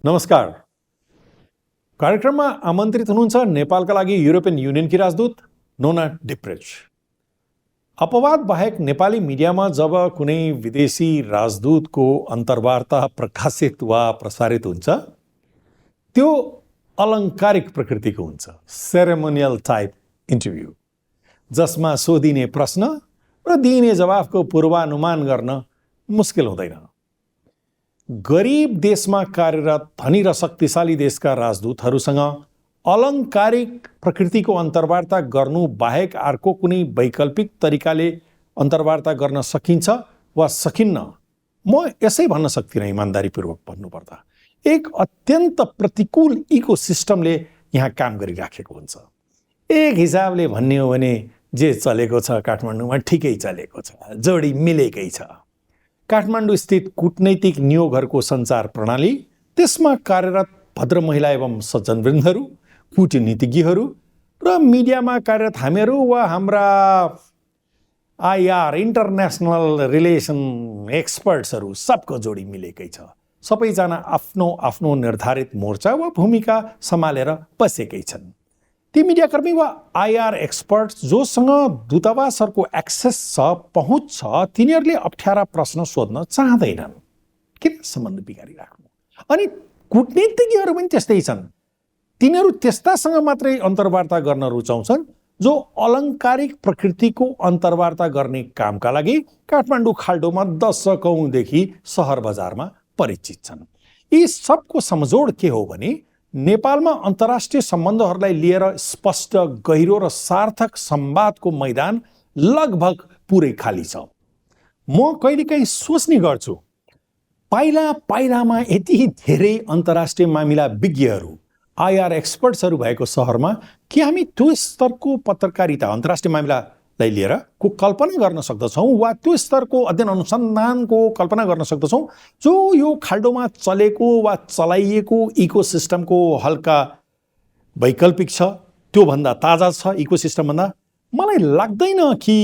नमस्कार। कार्यक्रममा आमन्त्रित हुनुहुन्छ नेपालका लागि युरोपियन युनियनकी राजदूत नोना डिप्रेज। अपवाद बाहेक नेपाली मिडियामा जब कुनै विदेशी राजदूतको अन्तर्वार्ता प्रकाशित वा प्रसारित हुन्छ त्यो अलङ्कारिक प्रकृतिको हुन्छ, सेरेमोनियल टाइप इन्टरभ्यू, जसमा सोधिने प्रश्न र दिइने जवाफको पूर्वानुमान गर्न मुस्किल हुँदैन। गरीब देशमा कार्यरत धनी र शक्तिशाली देशका राजदूतहरूसँग अलङ्कारिक प्रकृतिको अन्तर्वार्ता गर्नु बाहेक अर्को कुनै वैकल्पिक तरिकाले अन्तर्वार्ता गर्न सकिन्छ वा सकिन्न, म यसै भन्न सक्दिनँ। इमान्दारीपूर्वक भन्नुपर्दा एक अत्यन्त प्रतिकूल इकोसिस्टमले यहाँ काम गरिराखेको हुन्छ। एक हिसाबले भन्ने हो भने जे चलेको छ काठमाडौँमा ठिकै चलेको छ, जोडी मिलेकै छ। काठमाडौँ स्थित कूटनैतिक नियोगहरूको सञ्चार प्रणाली, त्यसमा कार्यरत भद्र महिला एवं सज्जनवृन्दहरू, कूटनीतिज्ञहरू र मिडियामा कार्यरत हामीहरू वा हाम्रा आइआर इन्टरनेसनल रिलेसन एक्सपर्ट्सहरू सबको जोडी मिलेकै छ। सबैजना आफ्नो आफ्नो निर्धारित मोर्चा वा भूमिका सम्हालेर बसेकै छन्। ती मिडियाकर्मी वा आइआर एक्सपर्ट्स जोसँग दूतावासहरूको एक्सेस छ, पहुँच छ, तिनीहरूले अप्ठ्यारा प्रश्न सोध्न चाहँदैनन्। किन सम्बन्ध बिगारिराख्नु? अनि कूटनीतिज्ञहरू पनि त्यस्तै छन्। तिनीहरू त्यस्तासँग मात्रै अन्तर्वार्ता गर्न रुचाउँछन् जो अलङ्कारिक प्रकृतिको अन्तर्वार्ता गर्ने कामका लागि काठमाडौँ खाल्डोमा दशकौँदेखि सहर बजारमा परिचित छन्। यी सबको समझोड के हो भने नेपालमा अन्तर्राष्ट्रिय सम्बन्धहरूलाई लिएर स्पष्ट, गहिरो र सार्थक संवादको मैदान लगभग पुरै खाली छ। म कहिलेकाहीँ सोच्ने गर्छु, पाइलामा यति धेरै अन्तर्राष्ट्रिय मामिला विज्ञहरू, आइआर एक्सपर्ट्सहरू भएको सहरमा कि हामी त्यो स्तरको पत्रकारिता अन्तर्राष्ट्रिय मामिलालाई लिएर को कल्पना गर्न सक्दछौँ वा त्यो स्तरको अध्ययन अनुसन्धानको कल्पना गर्न सक्दछौँ जो यो खाल्डोमा चलेको वा चलाइएको इकोसिस्टमको हल्का वैकल्पिक छ, त्योभन्दा ताजा छ इकोसिस्टमभन्दा। मलाई लाग्दैन कि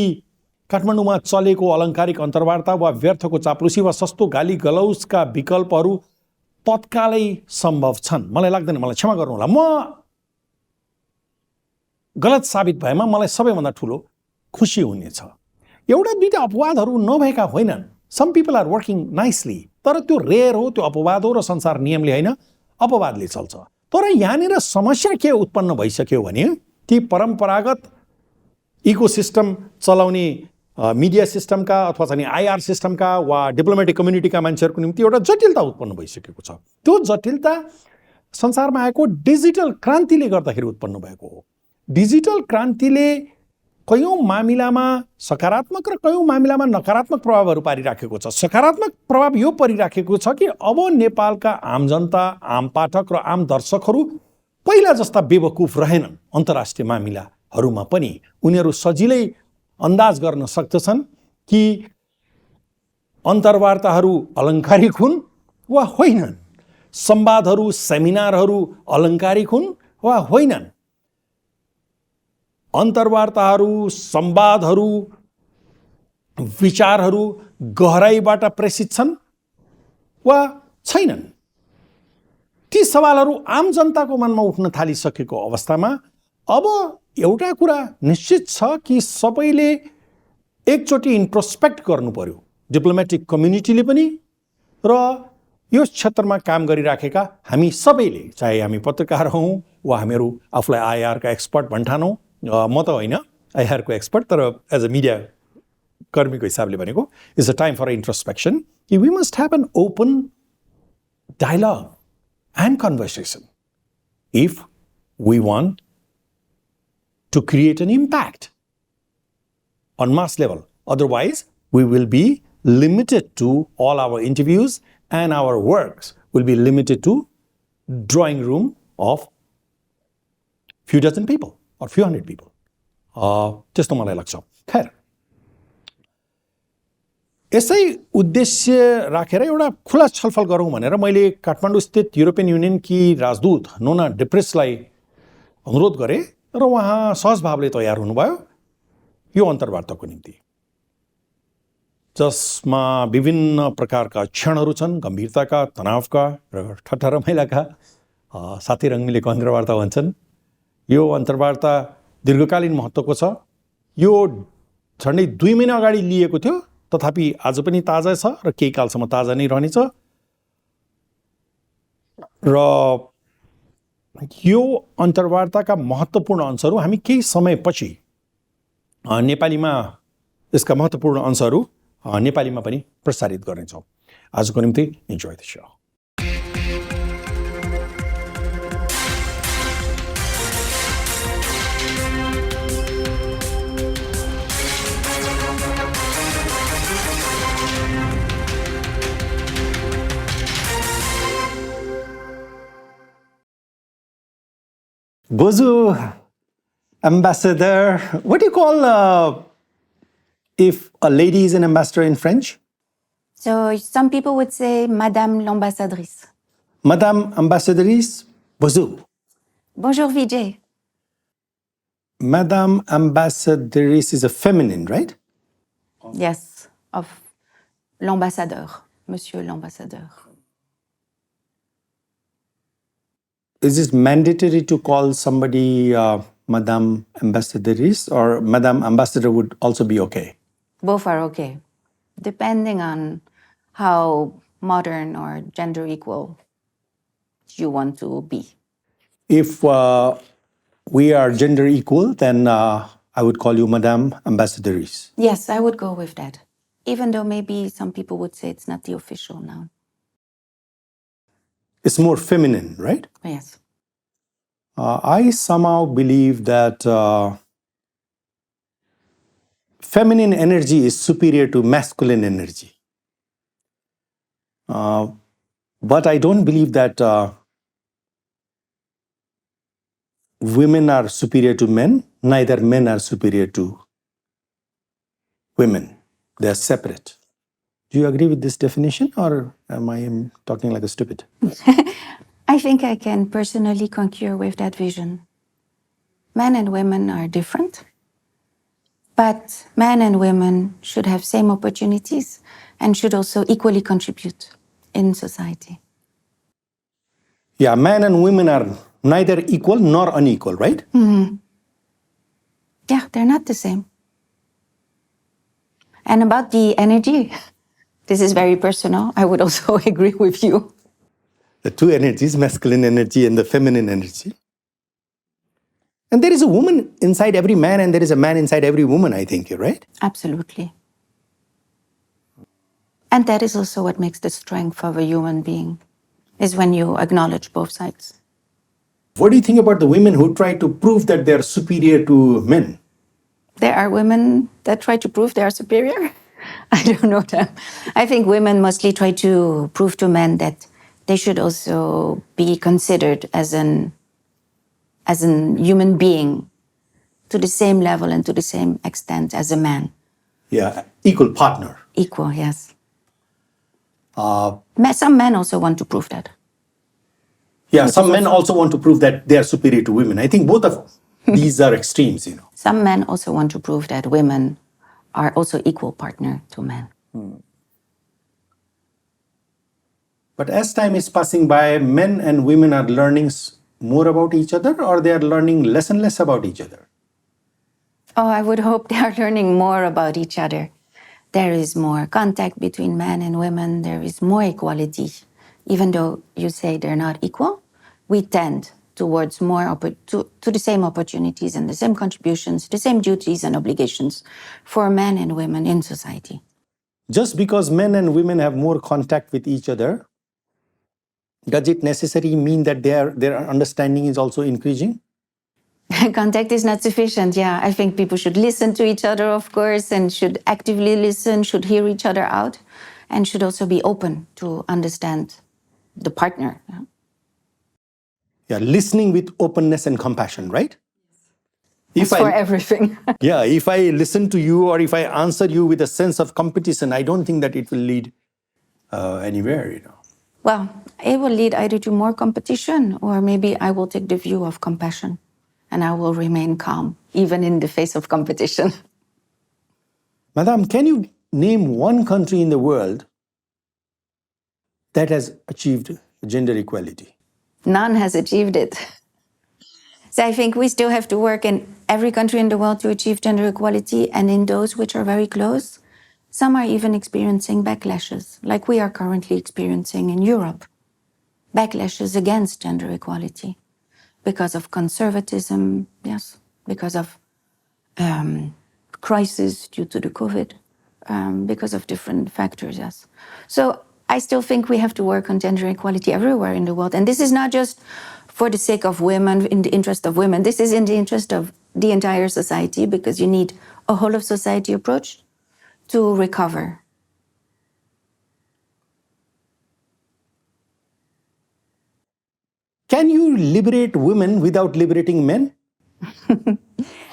काठमाडौँमा चलेको अलङ्कारिक अन्तर्वार्ता वा व्यर्थको चाप्लुसी वा सस्तो गाली गलौजका विकल्पहरू तत्कालै सम्भव छन्। मलाई लाग्दैन। मलाई क्षमा गर्नुहोला, म गलत साबित भएमा मलाई सबैभन्दा ठुलो खुसी हुनेछ। एउटा दुईटा अपवादहरू नभएका होइनन्। सम पिपल आर वर्किङ नाइसली, तर त्यो रेयर हो, त्यो अपवाद हो र संसार नियमले होइन, अपवादले चल्छ। तर यहाँनिर समस्या के उत्पन्न भइसक्यो भने ती परम्परागत इकोसिस्टम चलाउने मिडिया सिस्टमका अथवा चाहिँ आइआर सिस्टमका वा डिप्लोमेटिक कम्युनिटीका मान्छेहरूको निम्ति एउटा जटिलता उत्पन्न भइसकेको छ। त्यो जटिलता संसारमा आएको डिजिटल क्रान्तिले गर्दाखेरि उत्पन्न भएको हो। डिजिटल क्रान्तिले कयौँ मामिलामा सकारात्मक र कयौँ मामिलामा नकारात्मक प्रभावहरू पारिराखेको छ। सकारात्मक प्रभाव यो परिराखेको छ कि अब नेपालका आम जनता, आम पाठक र आम दर्शकहरू पहिला जस्ता बेवकुफ रहेनन्। अन्तर्राष्ट्रिय मामिलाहरूमा पनि उनीहरू सजिलै अन्दाज गर्न सक्दछन् कि अन्तर्वार्ताहरू अलङ्कारिक हुन् वा होइनन्, संवादहरू, सेमिनारहरू अलङ्कारिक हुन् वा होइनन्, अन्तर्वार्ताहरू, संवादहरू, विचारहरू गहराईबाट प्रेषित छन् वा छैनन्। ती सवालहरू आम जनताको मनमा उठ्न थालिसकेको अवस्थामा अब एउटा कुरा निश्चित छ कि सबैले एकचोटि इन्ट्रोस्पेक्ट गर्नु पर्यो। डिप्लोमेटिक कम्युनिटीले पनि र यो क्षेत्रमा काम गरिराखेका हामी सबैले, चाहे हामी पत्रकार हौँ वा हामीहरू आफूलाई आइआरका एक्सपर्ट भन्ठानौँ, म त होइन आइआरको एक्सपर्ट, तर एज अ मिडिया कर्मीको हिसाबले भनेको it's a time for introspection कि we must have an open dialogue and conversation if we want to create an impact on mass level. Otherwise, we will be limited to all our interviews and our works will be limited to drawing room of few dozen people or few hundred people. त्यस्तो मलाई लाग्छ। खैर, यसै उद्देश्य राखेर एउटा खुला छलफल गरौँ भनेर मैले काठमाडौँ स्थित युरोपियन युनियनकी राजदूत नोना डिप्रेसलाई अनुरोध गरेँ र उहाँ सहज भावले तयार हुनुभयो यो अन्तर्वार्ताको निम्ति। जसमा विभिन्न प्रकारका क्षणहरू छन्, गम्भीरताका, तनावका र ठट्टा रमाइलाका। साथी रङ मिलेको अन्तर्वार्ता भन्छन्। यो अन्तर्वार्ता दीर्घकालीन महत्त्वको छ। यो झन्डै 2 महिना अगाडि लिएको थियो, तथापि आज पनि ताजा छ र केही कालसम्म ताजा नै रहनेछ। र यो अन्तर्वार्ताका महत्त्वपूर्ण अंशहरू हामी केही समयपछि नेपालीमा यसका महत्त्वपूर्ण अंशहरू नेपालीमा पनि प्रसारित गर्नेछौँ। आजको निम्ति enjoy the show. Bozu, ambassador, what do you call if a lady is an ambassador in French? So some people would say Madame l'ambassadrice. Madame ambassadrice, Bozu. Bonjour Vijay. Madame ambassadrice is a feminine, right? Yes, of l'ambassadeur, Monsieur l'ambassadeur. Is it mandatory to call somebody Madame ambassadrice, or Madame ambassador would also be okay? Both are okay, depending on how modern or gender equal you want to be. If we are gender equal, then I would call you Madame ambassadrice. Yes, I would go with that, even though maybe some people would say it's not the official noun. It's more feminine, right? Yes. I somehow believe that feminine energy is superior to masculine energy. But I don't believe that women are superior to men, neither men are superior to women. They are separate. Do you agree with this definition, or am I talking like a stupid? I think I can personally concur with that vision. Men and women are different, but men and women should have same opportunities and should also equally contribute in society. Yeah, men and women are neither equal nor unequal, right? Mm-hmm. Yeah, they're not the same. And about the energy, this is very personal. I would also agree with you. The two energies, masculine energy and the feminine energy. And there is a woman inside every man and there is a man inside every woman, I think, right? Absolutely. And that is also what makes the strength of a human being, is when you acknowledge both sides. What do you think about the women who try to prove that they are superior to men? There are women that try to prove they are superior. I don't know them. I think women mostly try to prove to men that they should also be considered as an human being to the same level and to the same extent as a man. Yeah, equal partner. Equal, yes. Some men also want to prove that. Yeah, some men also want to prove that they are superior to women. I think both of these are extremes, Some men also want to prove that women are also equal partner to men. But as time is passing by, men and women are learning more about each other, or they are learning less and less about each other? Oh, I would hope they are learning more about each other. There is more contact between men and women. There is more equality. Even though you say they're not equal, we tend towards more to the same opportunities and the same contributions, the same duties and obligations for men and women in society. Just because men and women have more contact with each other, does it necessarily mean that their understanding is also increasing? Contact is not sufficient, yeah. I think people should listen to each other, of course, and should actively listen, should hear each other out, and should also be open to understand the partner. Yeah, listening with openness and compassion, right? It's for everything. Yeah, if I listen to you or if I answer you with a sense of competition, I don't think that it will lead anywhere, Well, it will lead either to more competition or maybe I will take the view of compassion and I will remain calm, even in the face of competition. Madam, can you name one country in the world that has achieved gender equality. None has achieved it. So I think we still have to work in every country in the world to achieve gender equality, and in those which are very close, some are even experiencing backlashes, like we are currently experiencing in Europe. Backlashes against gender equality because of conservatism, yes, because of crisis due to the COVID, because of different factors, yes. So I still think we have to work on gender equality everywhere in the world. And this is not just for the sake of women, in the interest of women. This is in the interest of the entire society, because you need a whole of society approach to recover. Can you liberate women without liberating men?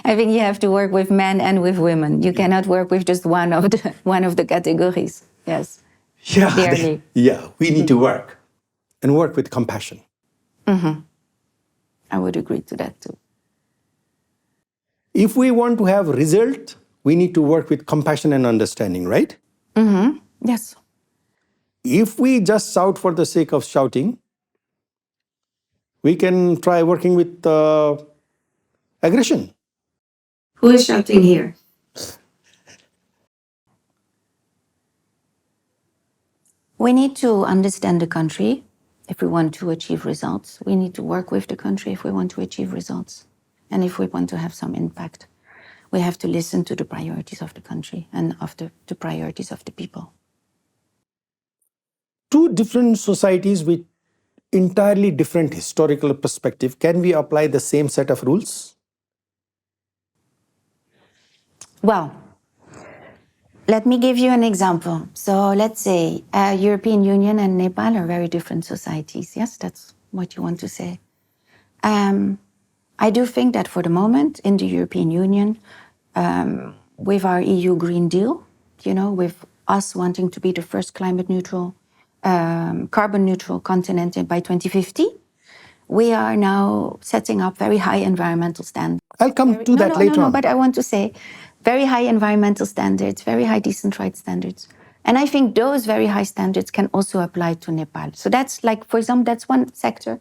I think you have to work with men and with women. You cannot work with just one of the categories. Yes. Yeah, Clearly. we need to work and work with compassion. I would agree to that too. If we want to have result, we need to work with compassion and understanding, right? Yes. If we just shout for the sake of shouting, we can try working with aggression. Who is shouting here? We need to understand the country if we want to achieve results. We need to work with the country if we want to achieve results. And if we want to have some impact, we have to listen to the priorities of the country and of the priorities of the people. Two different societies with entirely different historical perspective. Can we apply the same set of rules? Well, let me give you an example. So let's say European Union and Nepal are very different societies. Yes, that's what you want to say. I do think that for the moment in the European Union, with our EU Green Deal, with us wanting to be the first climate neutral, carbon neutral continent by 2050, we are now setting up very high environmental standards. I'll come to that later on. But I want to say very high environmental standards, very high decent rights standards. And I think those very high standards can also apply to Nepal. So that's like, for example, that's one sector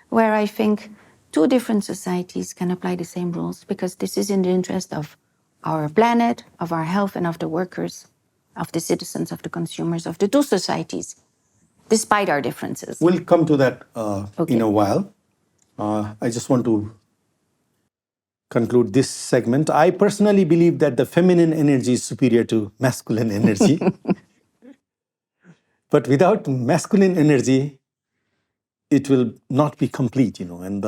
where I think two different societies can apply the same rules, because this is in the interest of our planet, of our health, and of the workers, of the citizens, of the consumers, of the two societies, despite our differences. We'll come to that Okay. in a while. I just want to conclude this segment. I personally believe that the feminine energy is superior to masculine energy. But without masculine energy, it will not be complete, and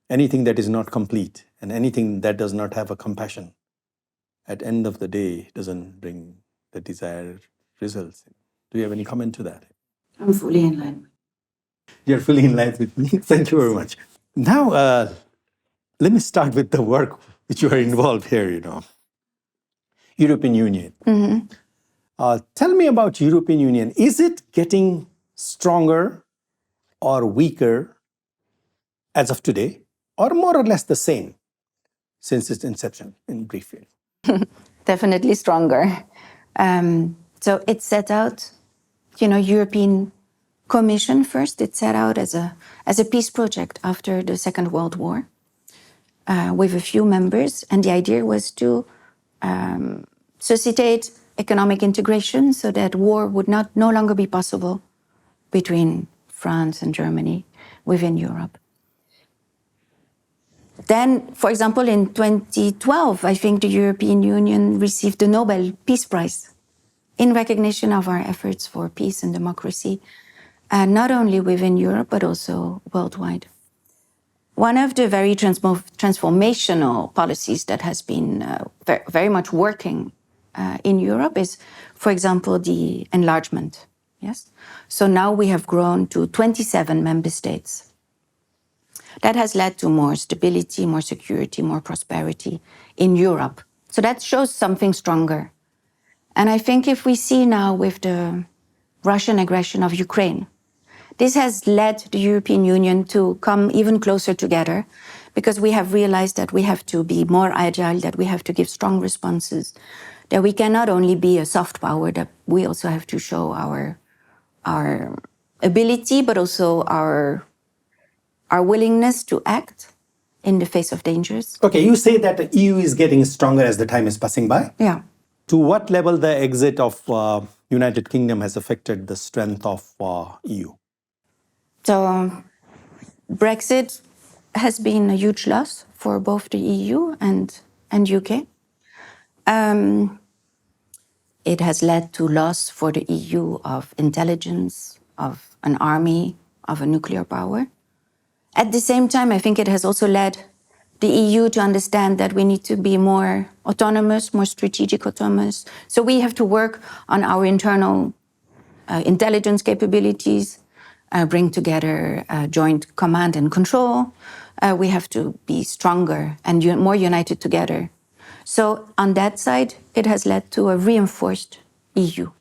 anything that is not complete and anything that does not have a compassion, at the end of the day, doesn't bring the desired results. Do you have any comment to that? I'm fully in line. You're fully in line with me. Thank you very much. Now, let me start with the work which you are involved here, European Union. Tell me about European Union. Is it getting stronger or weaker as of today, or more or less the same since its inception, in brief? Definitely stronger. So it set out, European Commission first. It set out as a peace project after the Second World War, with a few members, and the idea was to suscitate economic integration so that war would no longer be possible between France and Germany within Europe. Then, for example, in 2012, I think the European Union received the Nobel Peace Prize in recognition of our efforts for peace and democracy, not only within Europe, but also worldwide. One of the very transformational policies that has been very much working in Europe is, for example, the enlargement. Yes. So now we have grown to 27 member states. That has led to more stability, more security, more prosperity in Europe. So that shows something stronger. And I think if we see now with the Russian aggression of Ukraine, this has led the European Union to come even closer together, because we have realized that we have to be more agile, that we have to give strong responses that we cannot only be a soft power, that we also have to show our ability, but also our willingness to act in the face of dangers. Okay, you say that the EU is getting stronger as the time is passing by. Yeah. To what level the exit of United Kingdom has affected the strength of EU? So Brexit has been a huge loss for both the EU and UK. It has led to loss for the EU of intelligence, of an army, of a nuclear power. At the same time, I think it has also led the EU to understand that we need to be more autonomous, more strategic autonomous. So we have to work on our internal intelligence capabilities, bring together joint command and control. We have to be stronger and more united together. So on that side, it has led to a reinforced EU.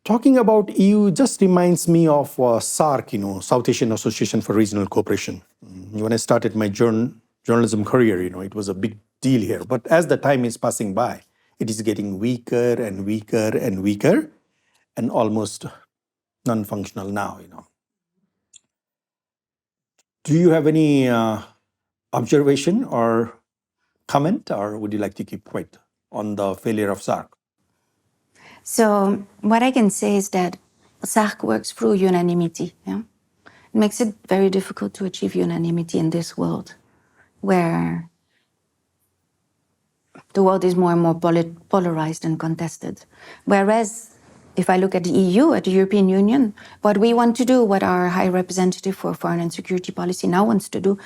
Talking about EU just reminds me of SARC, South Asian Association for Regional Cooperation. When I started my journalism career, it was a big deal here. But as the time is passing by, it is getting weaker and weaker and weaker and almost non-functional now, Do you have any observation or comment, or would you like to keep quiet on the failure of SARC? So what I can say is that SARC works through unanimity. Yeah? It makes it very difficult to achieve unanimity in this world, where the world is more and more polarized and contested. Whereas, if I look at the EU, at the European Union, what we want to do, what our High Representative for Foreign and Security Policy now wants to do,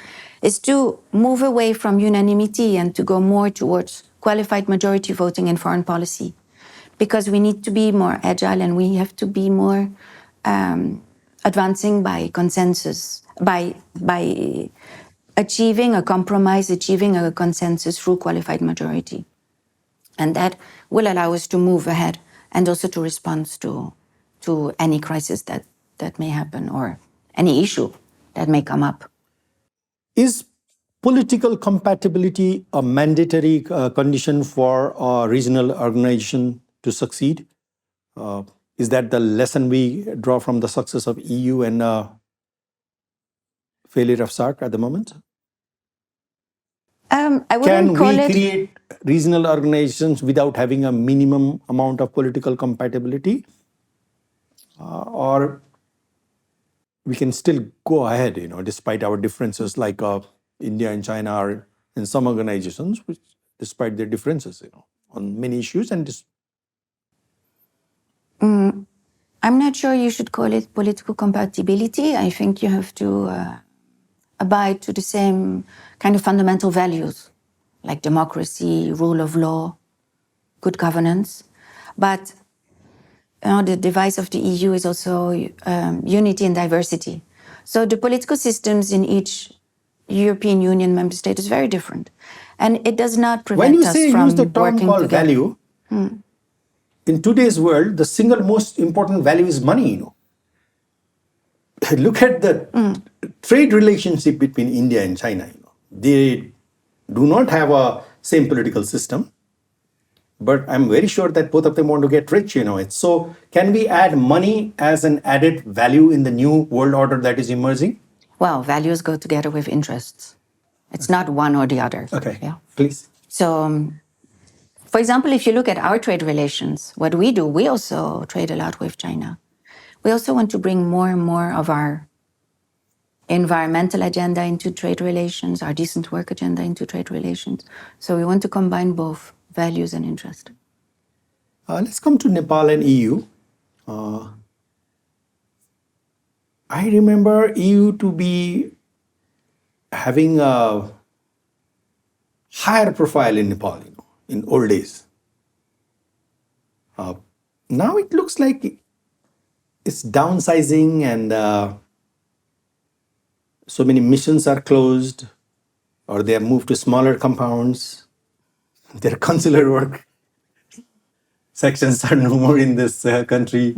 is to move away from unanimity and to go more towards qualified majority voting in foreign policy. Because we need to be more agile and we have to be more advancing by consensus, by achieving a compromise, achieving a consensus through qualified majority. And that will allow us to move ahead and also to respond to any crisis that may happen or any issue that may come up. Is political compatibility a mandatory condition for a regional organization to succeed? Is that the lesson we draw from the success of EU and failure of SARC at the moment? I wouldn't call it... Can we create regional organizations without having a minimum amount of political compatibility? Or we can still go ahead, despite our differences, like India and China are in some organizations, which, despite their differences, on many issues. And I'm not sure you should call it political compatibility. I think you have to abide to the same kind of fundamental values, like democracy, rule of law, good governance. But the device of the EU is also unity and diversity. So the political systems in each European Union member state is very different. And it does not prevent us from use the term working called together. value, in today's world, the single most important value is money, Look at the trade relationship between India and China. They do not have a same political system, but I'm very sure that both of them want to get rich. So can we add money as an added value in the new world order that is emerging? Well, values go together with interests. It's not one or the other. Okay, Yeah. please. So, for example, if you look at our trade relations, what we do, we also trade a lot with China. We also want to bring more and more of our environmental agenda into trade relations, our decent work agenda into trade relations. So we want to combine both values and interest. Let's come to Nepal and EU. I remember EU to be having a higher profile in Nepal, in old days. Now it looks like it's downsizing and so many missions are closed or they have moved to smaller compounds. Their consular work sections are no more in this country.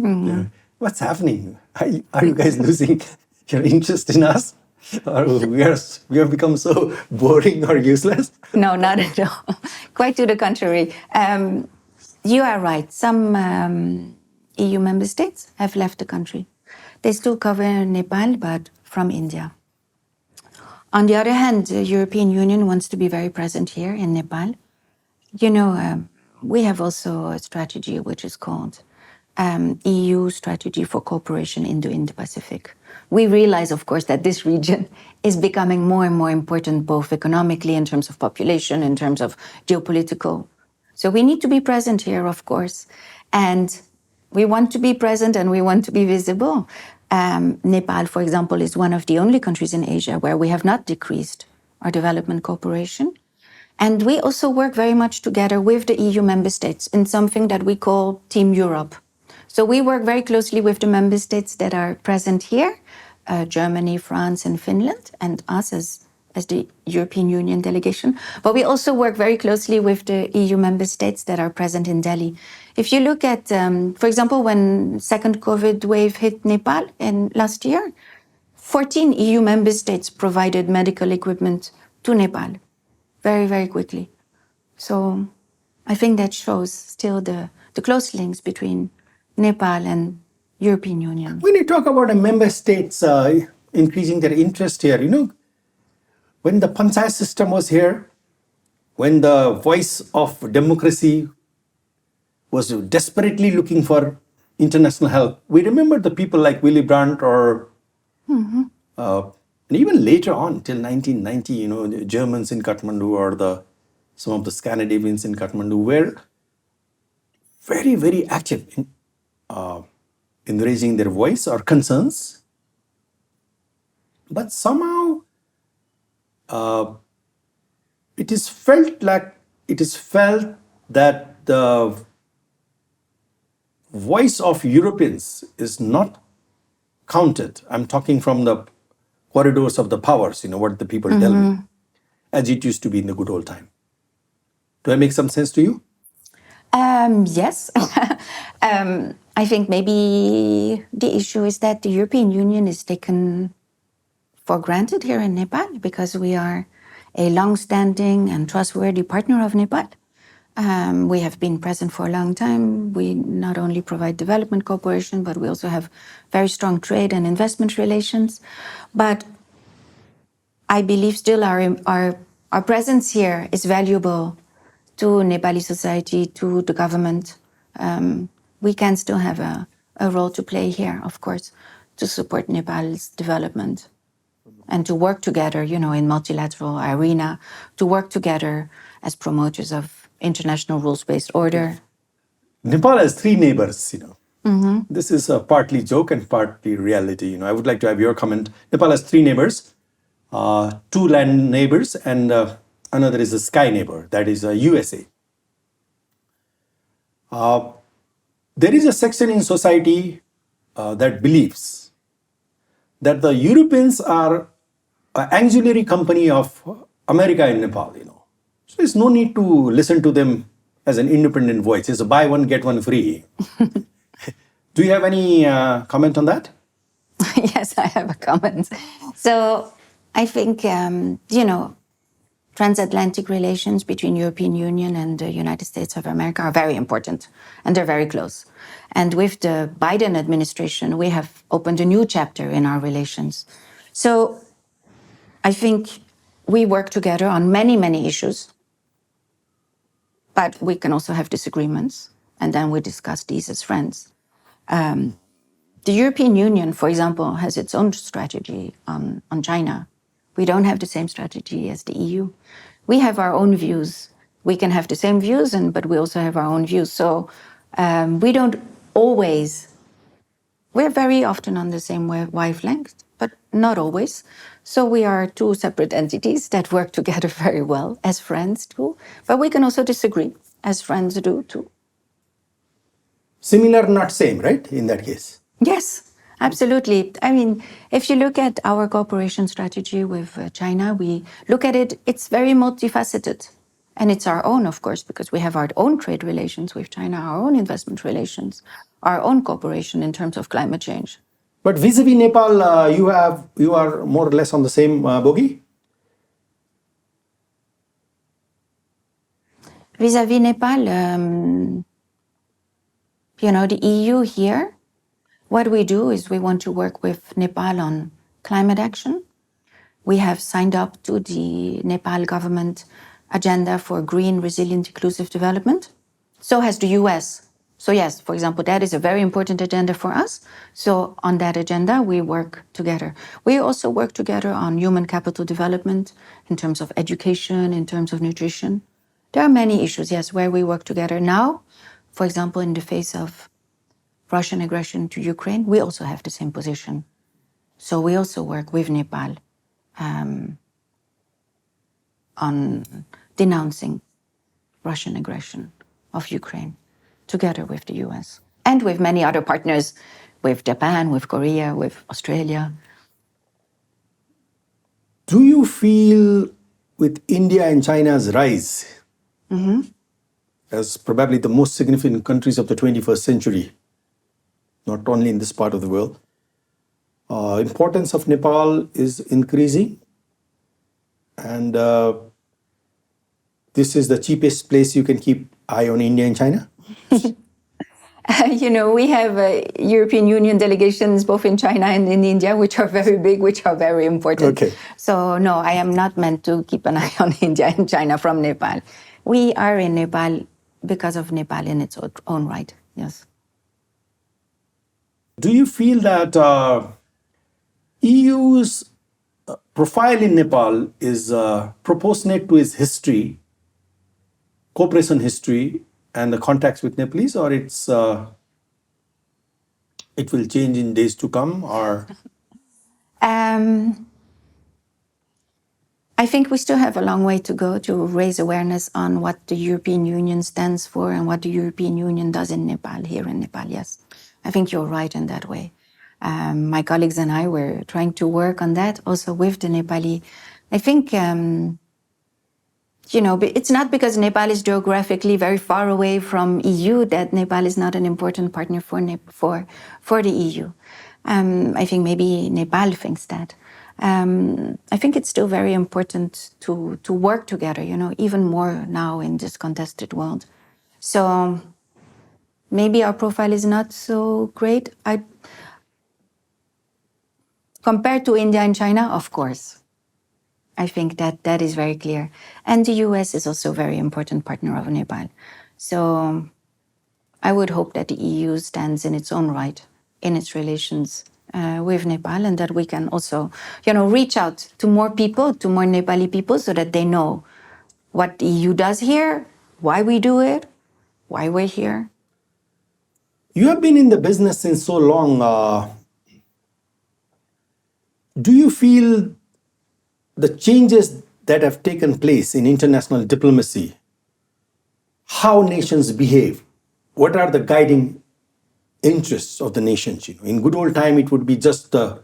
What's happening? Are you guys losing your interest in us? Or we have become so boring or useless? No, not at all. Quite to the contrary. You are right. Some EU member states have left the country. They still cover Nepal, but from India. On the other hand, the European Union wants to be very present here in Nepal. You know, we have also a strategy which is called EU Strategy for Cooperation in the Indo-Pacific. We realize, of course, that this region is becoming more and more important, both economically, in terms of population, in terms of geopolitical. So we need to be present here, of course. And we want to be present and we want to be visible. Nepal, for example, is one of the only countries in Asia where we have not decreased our development cooperation. And we also work very much together with the EU member states in something that we call Team Europe. So we work very closely with the member states that are present here, Germany, France, and Finland, and us as the European Union delegation. But we also work very closely with the EU member states that are present in Delhi. If you look at, for example, when second COVID wave hit Nepal in last year, 14 EU member states provided medical equipment to Nepal very, very quickly. So I think that shows still the close links between Nepal and European Union. When you talk about a member states increasing their interest here, when the panchayat system was here, when the voice of democracy was desperately looking for international help, we remember the people like Willy Brandt or and even later on till 1990, the Germans in Kathmandu or some of the Scandinavians in Kathmandu were very, very active in raising their voice or concerns. But somehow it is felt that the voice of Europeans is not counted. I'm talking from the corridors of the powers, what the people tell me, as it used to be in the good old time. Do I make some sense to you? Yes. I think maybe the issue is that the European Union is taken for granted here in Nepal because we are a long-standing and trustworthy partner of Nepal. We have been present for a long time. We not only provide development cooperation, but we also have very strong trade and investment relations. But I believe still our presence here is valuable to Nepali society, to the government. We can still have a role to play here, of course, to support Nepal's development and to work together, in multilateral arena, to work together as promoters of international rules-based order. Nepal has three neighbors, This is a partly joke and partly reality. I would like to have your comment. Nepal has three neighbors, two land neighbors, and another is a sky neighbor, that is USA. There is a section in society that believes that the Europeans are an auxiliary company of America in Nepal, So there's no need to listen to them as an independent voice. It's a buy one, get one free. Do you have any comment on that? Yes, I have a comment. So I think, transatlantic relations between European Union and the United States of America are very important, and they're very close. And with the Biden administration, we have opened a new chapter in our relations. So I think we work together on many, many issues, but we can also have disagreements, and then we discuss these as friends. The European Union, for example, has its own strategy on China. We don't have the same strategy as the EU. We have our own views. We can have the same views, but we also have our own views. So we don't always, we're very often on the same wavelength, but not always. So we are two separate entities that work together very well as friends too. But we can also disagree as friends do too. Similar, not same, right? In that case. Yes, absolutely. I mean, if you look at our cooperation strategy with China, we look at it, it's very multifaceted. And it's our own, of course, because we have our own trade relations with China, our own investment relations, our own cooperation in terms of climate change. But vis-a-vis Nepal, you are more or less on the same bogey? Vis-à-vis Nepal, the EU here, what we do is we want to work with Nepal on climate action. We have signed up to the Nepal government agenda for green, resilient, inclusive development. So has the US. So yes, for example, that is a very important agenda for us. So on that agenda, we work together. We also work together on human capital development in terms of education, in terms of nutrition. There are many issues, yes, where we work together. Now, for example, in the face of Russian aggression to Ukraine, we also have the same position. So we also work with Nepal on denouncing Russian aggression of Ukraine, together with the US and with many other partners, with Japan, with Korea, with Australia. Do you feel with India and China's rise as probably the most significant countries of the 21st century, not only in this part of the world, importance of Nepal is increasing, and this is the cheapest place you can keep eye on India and China? We have European Union delegations both in China and in India, which are very big, which are very important. Okay. So no, I am not meant to keep an eye on India and China from Nepal. We are in Nepal because of Nepal in its own right, yes. Do you feel that EU's profile in Nepal is proportionate to its history, cooperation history, and the contacts with Nepalese, or it will change in days to come, or? I think we still have a long way to go to raise awareness on what the European Union stands for and what the European Union does in Nepal, here in Nepal, yes. I think you're right in that way. My colleagues and I were trying to work on that also with the Nepali. I think, it's not because Nepal is geographically very far away from EU that Nepal is not an important partner for the EU. I think maybe Nepal thinks that. I think it's still very important to work together, even more now in this contested world. So maybe our profile is not so great. Compared to India and China, of course. I think that is very clear. And the US is also a very important partner of Nepal. So I would hope that the EU stands in its own right in its relations with Nepal, and that we can also, reach out to more people, to more Nepali people, so that they know what the EU does here, why we do it, why we're here. You have been in the business since so long. Do you feel the changes that have taken place in international diplomacy, how nations behave, what are the guiding interests of the nations? In good old time, it would be just the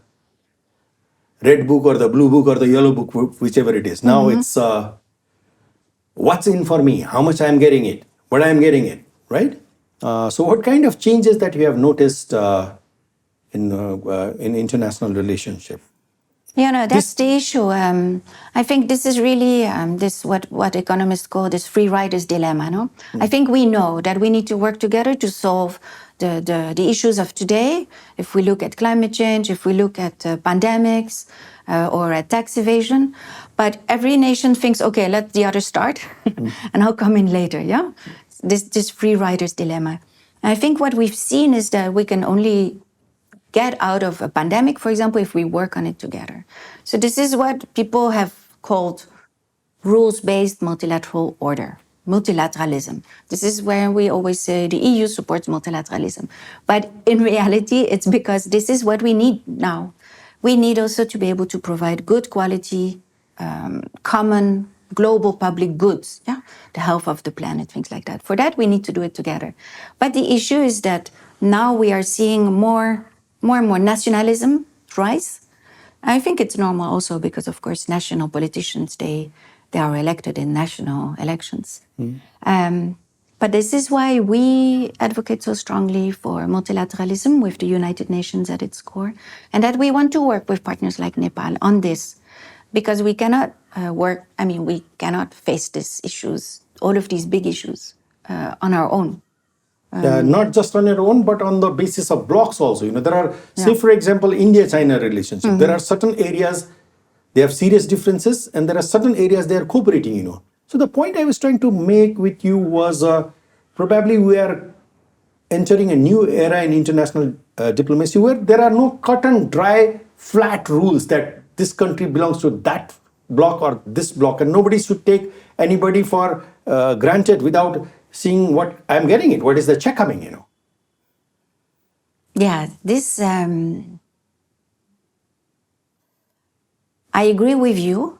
red book or the blue book or the yellow book, whichever it is. Now it's what's in for me, how much I'm getting it, what I'm getting it, right? So what kind of changes that you have noticed in international relationship? That's the issue. I think this is really this what economists call this free riders dilemma. No, I think we know that we need to work together to solve the issues of today. If we look at climate change, if we look at pandemics or at tax evasion, but every nation thinks, okay, let the others start, and I'll come in later. Yeah, this free riders dilemma. And I think what we've seen is that we can only get out of a pandemic, for example, if we work on it together. So this is what people have called rules-based multilateral order, multilateralism. This is where we always say the EU supports multilateralism. But in reality, it's because this is what we need now. We need also to be able to provide good quality, common, global public goods, the health of the planet, things like that. For that, we need to do it together. But the issue is that now we are seeing more and more nationalism rise. I think it's normal also because, of course, national politicians, they are elected in national elections. But this is why we advocate so strongly for multilateralism with the United Nations at its core, and that we want to work with partners like Nepal on this, because we cannot we cannot face these issues, all of these big issues, on our own. Not just on your own, but on the basis of blocks also. There are, say, Yeah. for example, India-China relationship. There are certain areas they have serious differences, and there are certain areas they are cooperating. So the point I was trying to make with you was probably we are entering a new era in international diplomacy where there are no cut and dry, flat rules that this country belongs to that bloc or this bloc, and nobody should take anybody for granted without seeing what I'm getting it. What is the check coming? Yeah, this, I agree with you.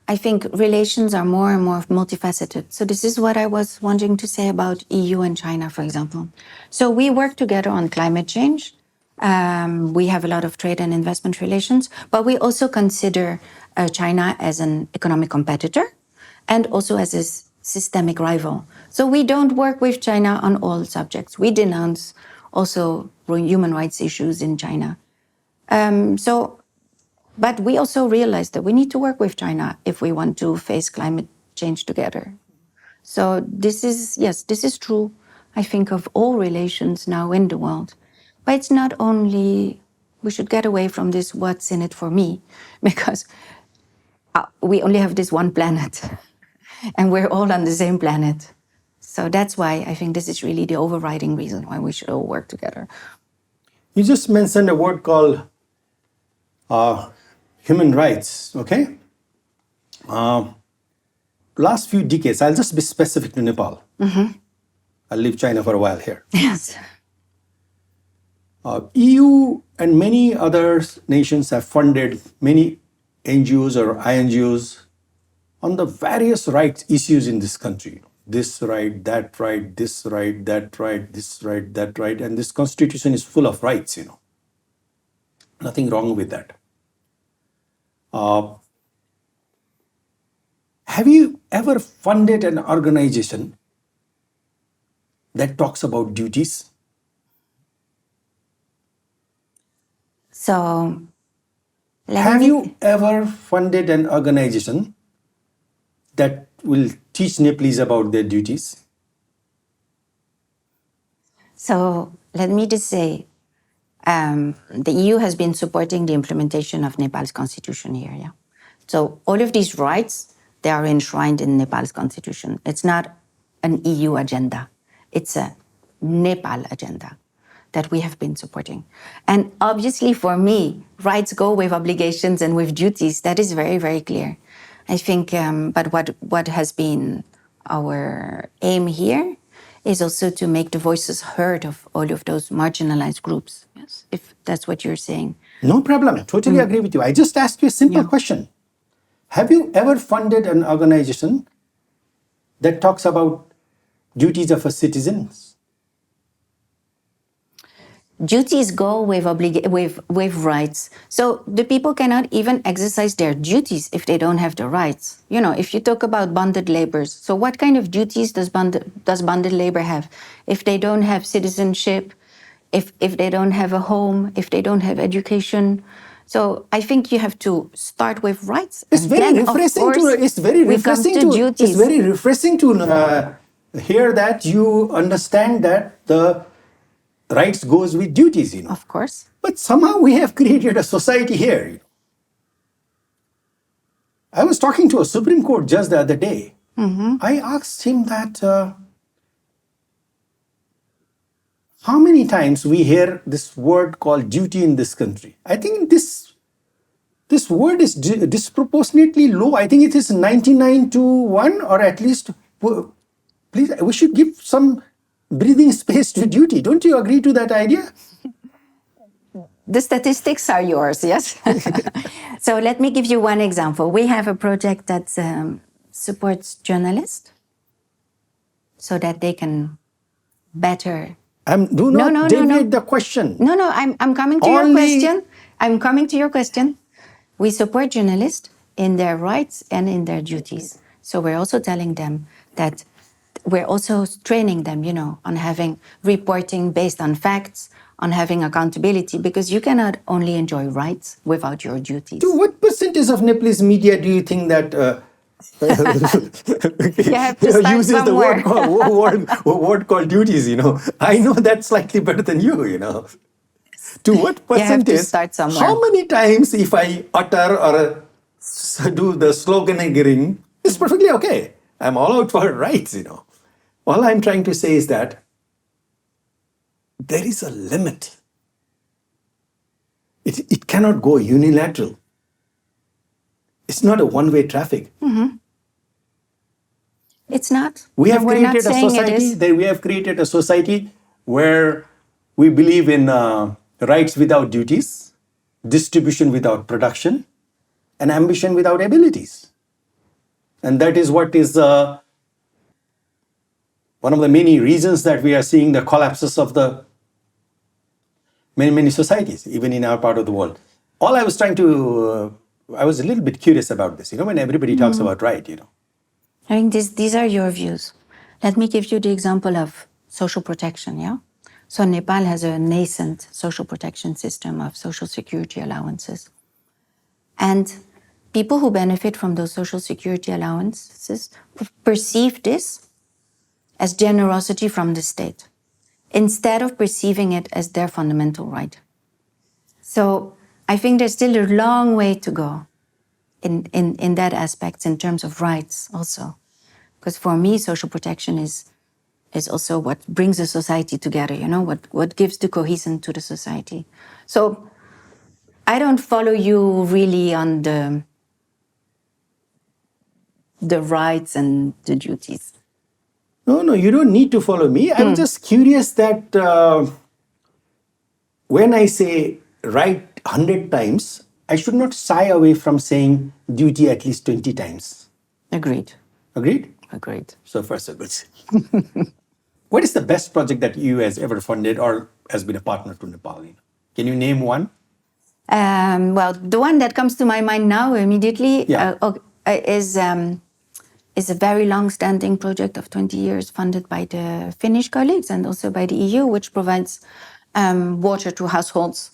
I think relations are more and more multifaceted. So this is what I was wanting to say about EU and China, for example. So we work together on climate change. We have a lot of trade and investment relations, but we also consider China as an economic competitor and also as a systemic rival. So we don't work with China on all subjects. We denounce also human rights issues in China. But we also realize that we need to work with China if we want to face climate change together. So this is true, I think, of all relations now in the world. But it's not only, we should get away from this what's in it for me, because we only have this one planet and we're all on the same planet. So that's why I think this is really the overriding reason why we should all work together. You just mentioned a word called human rights, okay? Last few decades, I'll just be specific to Nepal. I'll leave China for a while here. Yes. EU and many other nations have funded many NGOs or INGOs on the various rights issues in this country. This right, that right, this right, that right, this right, that right. And this constitution is full of rights, Nothing wrong with that. Have you ever funded an organization that talks about duties? So, Have you ever funded an organization that will teach Nepalese about their duties? So let me just say, the EU has been supporting the implementation of Nepal's constitution here. Yeah. So all of these rights, they are enshrined in Nepal's constitution. It's not an EU agenda. It's a Nepal agenda that we have been supporting. And obviously for me, rights go with obligations and with duties. That is very, very clear. I think, but what has been our aim here is also to make the voices heard of all of those marginalized groups, yes, if that's what you're saying. No problem. I totally agree with you. I just asked you a simple question. Have you ever funded an organization that talks about duties of a citizen? Duties go with rights. So the people cannot even exercise their duties if they don't have the rights. If you talk about bonded laborers, so what kind of duties does bonded labor have? If they don't have citizenship, if they don't have a home, if they don't have education. So I think you have to start with rights. It's very refreshing to hear that you understand that the rights goes with duties, Of course. But somehow we have created a society here. I was talking to a Supreme Court judge the other day. I asked him that how many times we hear this word called duty in this country. I think this word is disproportionately low. I think it is 99 to 1, or at least, please, we should give some breathing space to duty. Don't you agree to that idea? The statistics are yours, yes? So let me give you one example. We have a project that supports journalists so that they can better... Do not deviate the question. No, I'm coming to your question. I'm coming to your question. We support journalists in their rights and in their duties. So we're also telling them that we're also training them, on having reporting based on facts, on having accountability, because you cannot only enjoy rights without your duties. To what percentage of Nepalese media do you think that You have to start uses somewhere. the word called duties? I know that slightly better than you. To what You have to percentage? start somewhere. How many times if I utter or do the sloganeering, it's perfectly okay. I'm all out for rights. All I'm trying to say is that there is a limit. It cannot go unilateral. It's not a one-way traffic. It's not. We have We're not created a saying it society. is. We have created a society where we believe in rights without duties, distribution without production, and ambition without abilities. And that is what is one of the many reasons that we are seeing the collapses of the many societies, even in our part of the world. All I was trying to, I was a little bit curious about this, when everybody talks about right, I think these are your views. Let me give you the example of social protection, yeah? So Nepal has a nascent social protection system of social security allowances. And people who benefit from those social security allowances perceive this as generosity from the state, instead of perceiving it as their fundamental right. So I think there's still a long way to go in that aspect, in terms of rights also. Because for me, social protection is also what brings a society together, what gives the cohesion to the society. So I don't follow you really on the rights and the duties. No, you don't need to follow me. I was just curious that when I say right 100 times, I should not shy away from saying duty at least 20 times. Agreed. Agreed? Agreed. So far, so good. What is the best project that EU has ever funded or has been a partner to Nepal? Can you name one? Well, the one that comes to my mind now immediately is a very long-standing project of 20 years funded by the Finnish colleagues and also by the EU, which provides water to households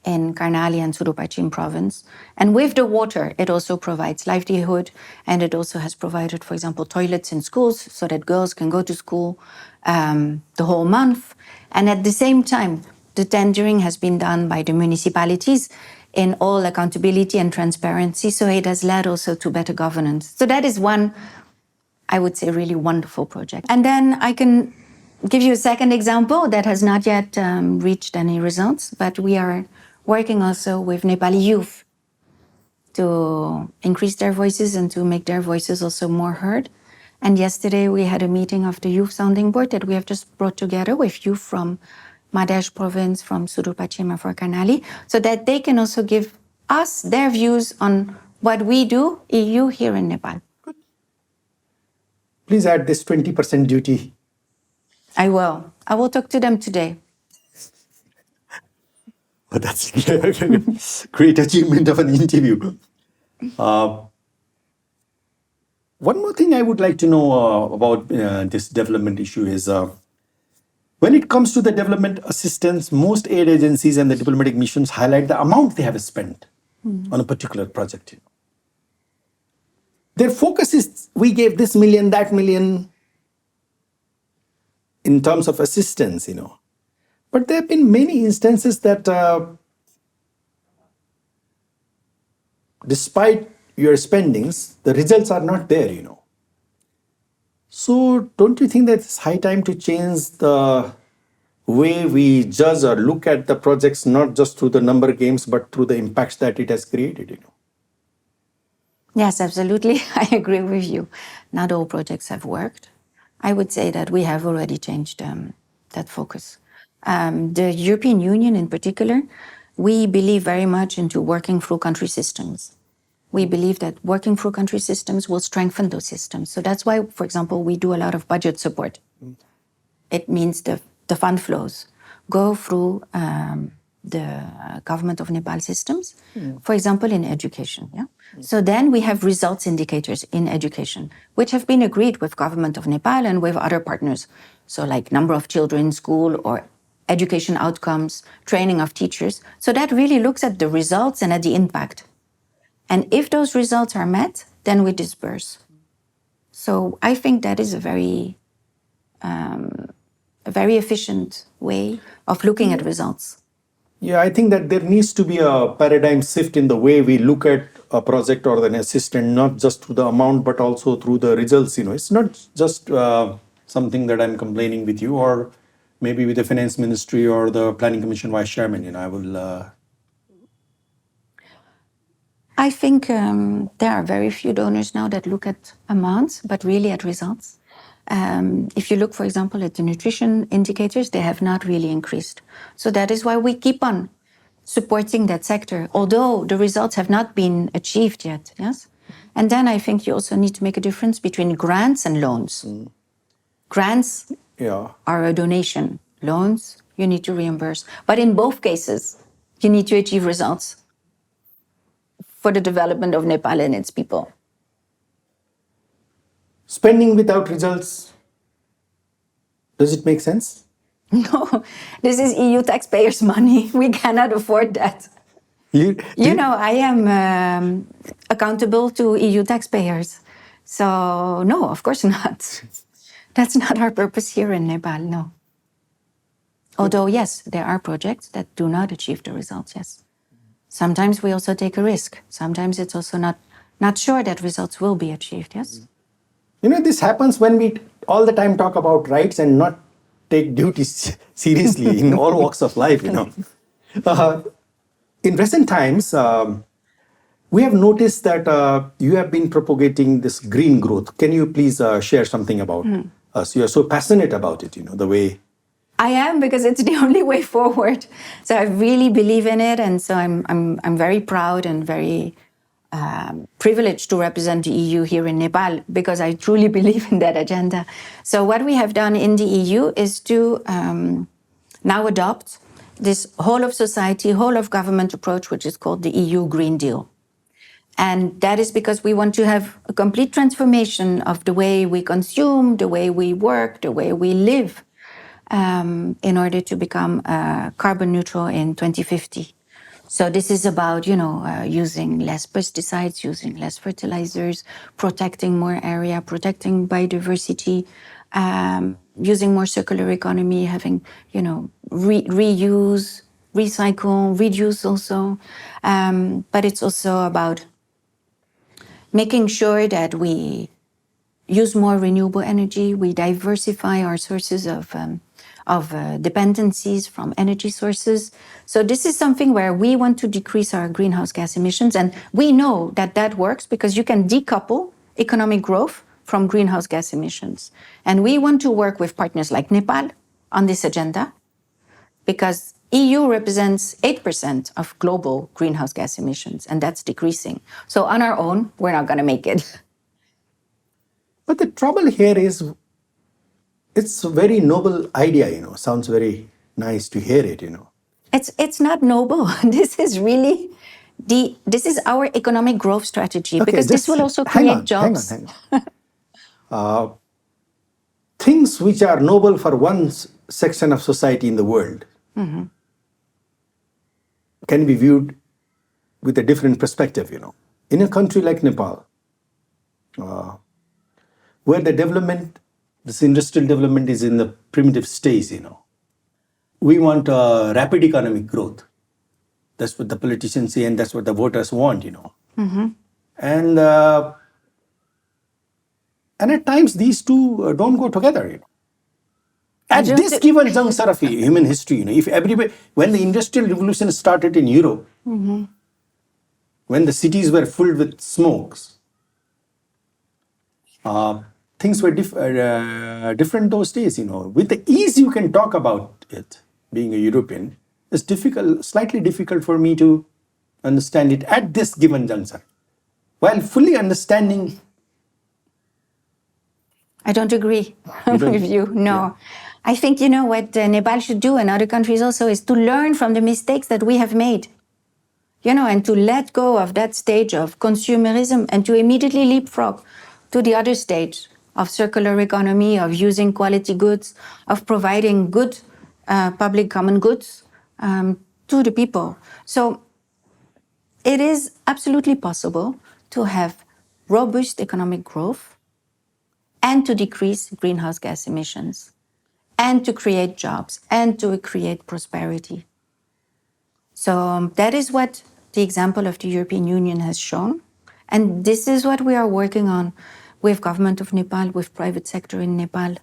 in Karnali and Surupachim province. And with the water, it also provides livelihood, and it also has provided, for example, toilets in schools so that girls can go to school the whole month. And at the same time, the tendering has been done by the municipalities in all accountability and transparency, so it has led also to better governance. So that is one, I would say, really wonderful project. And then I can give you a second example that has not yet reached any results, but we are working also with Nepali youth to increase their voices and to make their voices also more heard. And yesterday we had a meeting of the youth sounding board that we have just brought together with youth from Madhya province, from Surupachim and for Karnali, so that they can also give us their views on what we do, EU, here in Nepal. Please add this 20% duty. I will. I will talk to them today. Oh, that's a great achievement of an interview. One more thing I would like to know about this development issue is when it comes to the development assistance, most aid agencies and the diplomatic missions highlight the amount they have spent on a particular project. Their focus is, we gave this million, that million, in terms of assistance, But there have been many instances that despite your spendings, the results are not there, So don't you think that it's high time to change the way we judge or look at the projects, not just through the number games, but through the impacts that it has created, Yes, absolutely. I agree with you. Not all projects have worked. I would say that we have already changed that focus. The European Union in particular, we believe very much into working through country systems. We believe that working through country systems will strengthen those systems. So that's why, for example, we do a lot of budget support. It means the fund flows go through the government of Nepal systems, for example, in education. Yeah? So then we have results indicators in education, which have been agreed with government of Nepal and with other partners. So like number of children in school or education outcomes, training of teachers. So that really looks at the results and at the impact. And if those results are met, then we disperse. So I think that is a very efficient way of looking at results. Yeah, I think that there needs to be a paradigm shift in the way we look at a project or an assistant, not just through the amount, but also through the results. It's not just something that I'm complaining with you, or maybe with the finance ministry or the planning commission vice chairman. I will. I think there are very few donors now that look at amounts, but really at results. If you look, for example, at the nutrition indicators, they have not really increased. So that is why we keep on supporting that sector, although the results have not been achieved yet, yes? And then I think you also need to make a difference between grants and loans. Grants are a donation. Loans, you need to reimburse. But in both cases, you need to achieve results for the development of Nepal and its people. Spending without results, does it make sense? No, this is EU taxpayers' money. We cannot afford that. I am accountable to EU taxpayers. So, no, of course not. That's not our purpose here in Nepal, no. Although, yes, there are projects that do not achieve the results, yes. Sometimes we also take a risk. Sometimes it's also not sure that results will be achieved, yes? This happens when we all the time talk about rights and not take duties seriously in all walks of life, In recent times, we have noticed that you have been propagating this green growth. Can you please share something about us? You are so passionate about it, the way... I am, because it's the only way forward. So I really believe in it, and so I'm very proud and very privileged to represent the EU here in Nepal, because I truly believe in that agenda. So what we have done in the EU is to now adopt this whole of society, whole of government approach, which is called the EU Green Deal. And that is because we want to have a complete transformation of the way we consume, the way we work, the way we live, in order to become carbon neutral in 2050. So this is about, using less pesticides, using less fertilizers, protecting more area, protecting biodiversity, using more circular economy, having, reuse, recycle, reduce also. But it's also about making sure that we use more renewable energy, we diversify our sources of dependencies from energy sources. So this is something where we want to decrease our greenhouse gas emissions, and we know that works because you can decouple economic growth from greenhouse gas emissions. And we want to work with partners like Nepal on this agenda, because EU represents 8% of global greenhouse gas emissions, and that's decreasing. So on our own, we're not going to make it. But the trouble here is, it's a very noble idea, sounds very nice to hear it, It's not noble. This is really this is our economic growth strategy, because this will also create jobs. Hang on. Things which are noble for one section of society in the world can be viewed with a different perspective, In a country like Nepal, where this industrial development is in the primitive stage, we want rapid economic growth. That's what the politicians say, and that's what the voters want, And at times these two don't go together, At this given juncture of human history, if everybody, when the Industrial Revolution started in Europe, when the cities were filled with smokes, things were different those days, With the ease you can talk about it, being a European, it's slightly difficult for me to understand it at this given juncture. While fully understanding... I don't agree with you, no. Yeah. I think, what Nepal should do, and other countries also, is to learn from the mistakes that we have made. and to let go of that stage of consumerism and to immediately leapfrog to the other stage of circular economy, of using quality goods, of providing good public common goods to the people. So it is absolutely possible to have robust economic growth and to decrease greenhouse gas emissions and to create jobs and to create prosperity. So that is what the example of the European Union has shown. And this is what we are working on with government of Nepal, with private sector in Nepal,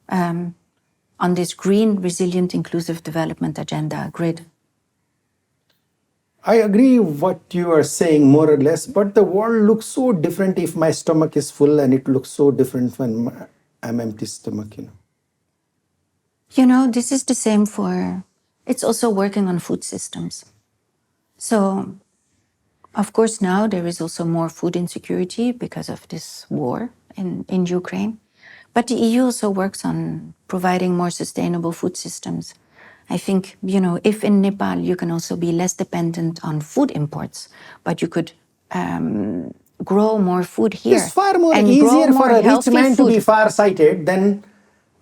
on this green, resilient, inclusive development agenda grid. I agree what you are saying more or less, but the world looks so different if my stomach is full, and it looks so different when I'm empty stomach. This is the same it's also working on food systems. So, of course, now there is also more food insecurity because of this war in Ukraine. But the EU also works on providing more sustainable food systems. I think, if in Nepal you can also be less dependent on food imports, but you could grow more food here. It's far more and easier grow for more a rich healthy man to be food. far-sighted than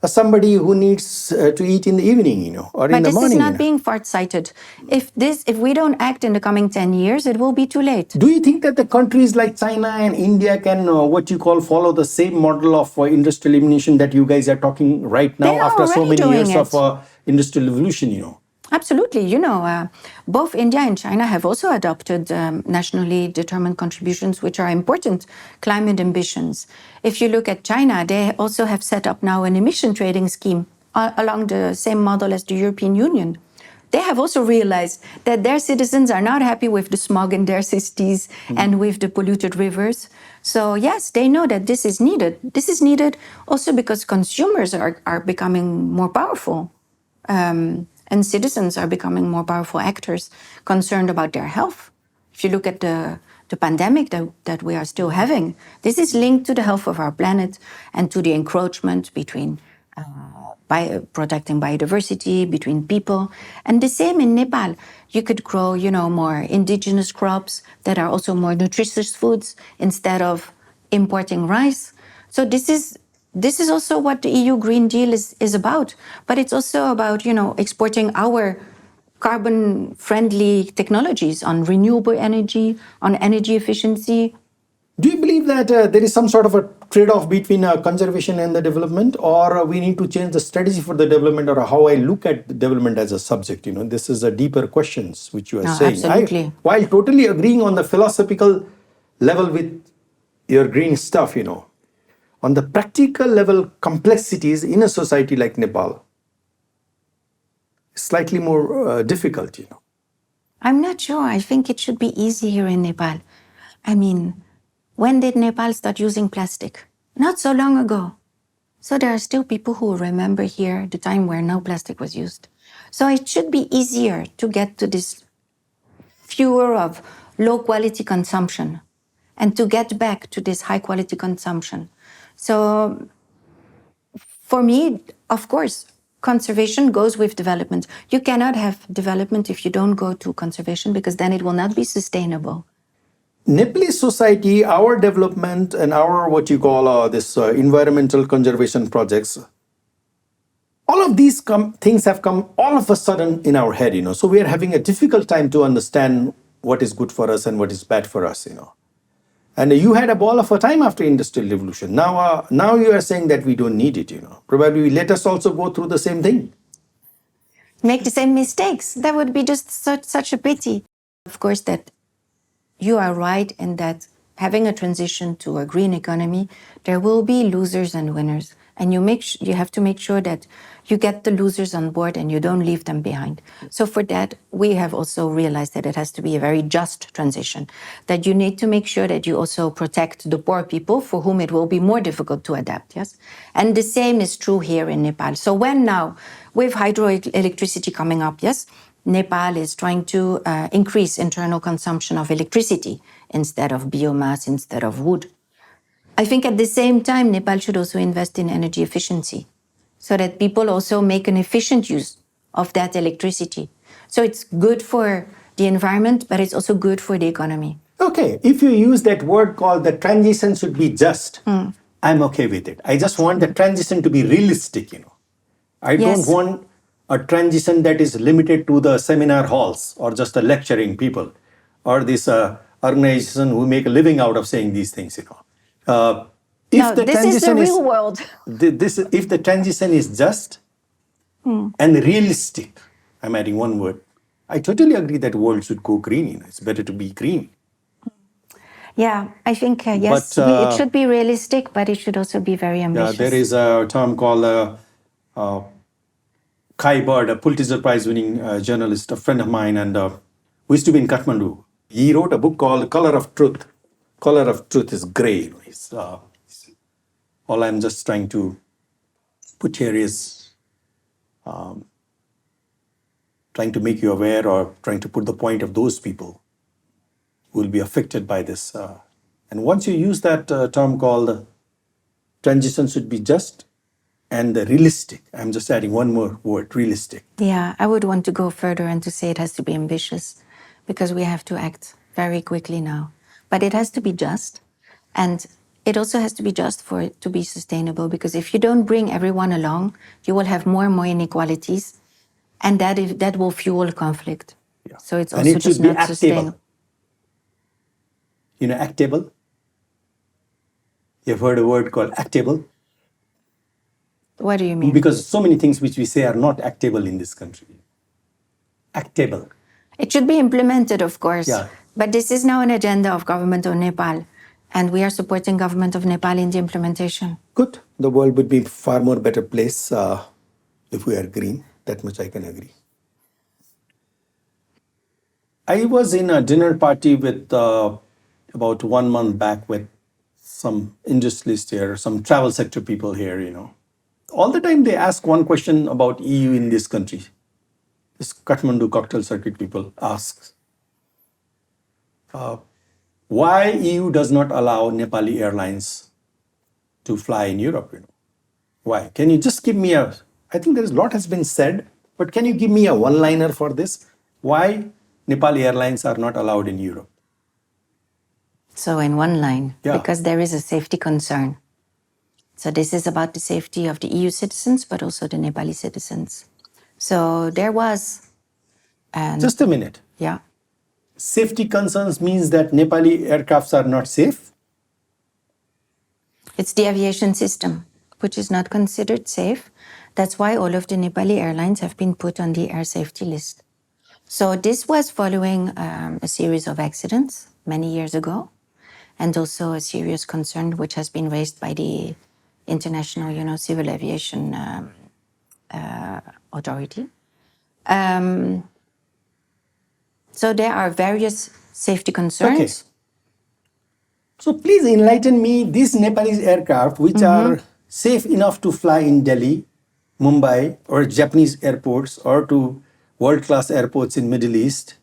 somebody who needs to eat in the evening, or in But the this morning. is not being far-sighted. If we don't act in the coming 10 years, it will be too late. Do you think that the countries like China and India can, follow the same model of industrial elimination that you guys are talking right now They are after so already many doing years it. of industrial evolution? Absolutely. Both India and China have also adopted nationally determined contributions, which are important climate ambitions. If you look at China, they also have set up now an emission trading scheme along the same model as the European Union. They have also realized that their citizens are not happy with the smog in their cities and with the polluted rivers. So yes, they know that this is needed. This is needed also because consumers are becoming more powerful. And citizens are becoming more powerful actors concerned about their health. If you look at the pandemic that we are still having, this is linked to the health of our planet and to the encroachment between protecting biodiversity, between people. And the same in Nepal. You could grow, more indigenous crops that are also more nutritious foods instead of importing rice. So this is also what the EU Green Deal is about. But it's also about, exporting our carbon-friendly technologies on renewable energy, on energy efficiency. Do you believe that there is some sort of a trade-off between conservation and the development, or we need to change the strategy for the development, or how I look at the development as a subject? This is a deeper questions which you are No, saying. absolutely. While totally agreeing on the philosophical level with your green stuff, on the practical level, complexities in a society like Nepal, slightly more difficult. I'm not sure. I think it should be easy here in Nepal. I mean, when did Nepal start using plastic? Not so long ago. So there are still people who remember here the time where no plastic was used. So it should be easier to get to this fewer of low quality consumption and to get back to this high quality consumption. So for me, of course, conservation goes with development. You cannot have development if you don't go to conservation, because then it will not be sustainable. Nepalese society, our development and our this environmental conservation projects, all of these things have come all of a sudden in our head, So we are having a difficult time to understand what is good for us and what is bad for us, And you had a ball of a time after Industrial Revolution. Now you are saying that we don't need it, Probably let us also go through the same thing. Make the same mistakes. That would be just such a pity. Of course, that you are right in that having a transition to a green economy, there will be losers and winners. And you have to make sure that you get the losers on board and you don't leave them behind. So for that, we have also realized that it has to be a very just transition, that you need to make sure that you also protect the poor people for whom it will be more difficult to adapt, yes? And the same is true here in Nepal. So when now, with hydroelectricity coming up, yes, Nepal is trying to increase internal consumption of electricity instead of biomass, instead of wood. I think at the same time, Nepal should also invest in energy efficiency so that people also make an efficient use of that electricity. So it's good for the environment, but it's also good for the economy. Okay, if you use that word called the transition should be just, I'm okay with it. I just want the transition to be realistic, I Yes. don't want a transition that is limited to the seminar halls or just the lecturing people or this organization who make a living out of saying these things, If No, the this is the transition real world. if the transition is just and realistic, I'm adding one word. I totally agree that world should go green. It's better to be green. Yeah, I think, yes, But, it should be realistic, but it should also be very ambitious. There is a term called Kai Bird, a Pulitzer Prize-winning journalist, a friend of mine, and who used to be in Kathmandu. He wrote a book called Color of Truth. Color of Truth is gray. All I'm just trying to put here is trying to make you aware or trying to put the point of those people who will be affected by this. And once you use that term called transition should be just and realistic. I'm just adding one more word, realistic. Yeah, I would want to go further and to say it has to be ambitious because we have to act very quickly now. But it has to be just. And it also has to be just for it to be sustainable because if you don't bring everyone along, you will have more and more inequalities and that will fuel conflict. Yeah. So it's And also it should just be not actable. sustainable. Actable. You've heard a word called actable? What do you mean? Because so many things which we say are not actable in this country. Actable. It should be implemented, of course. Yeah. But this is now an agenda of government of Nepal. And we are supporting government of Nepal in the implementation. Good. The world would be a far more better place if we are green. That much I can agree. I was in a dinner party with about 1 month back with some industrialists here, some travel sector people here, All the time they ask one question about EU in this country. This Kathmandu cocktail circuit people ask, why EU does not allow Nepali Airlines to fly in Europe, Why? Can you just give me I think there's a lot has been said, but can you give me a one-liner for this? Why Nepali Airlines are not allowed in Europe? So in one line, Yeah. because there is a safety concern. So this is about the safety of the EU citizens, but also the Nepali citizens. So there was... Just a minute. Yeah. Safety concerns means that Nepali aircrafts are not safe? It's the aviation system, which is not considered safe. That's why all of the Nepali airlines have been put on the air safety list. So this was following a series of accidents many years ago, and also a serious concern which has been raised by the International, Civil Aviation Authority. So there are various safety concerns. Okay. So please enlighten me, these Nepalese aircraft which are safe enough to fly in Delhi, Mumbai, or Japanese airports, or to world-class airports in Middle East,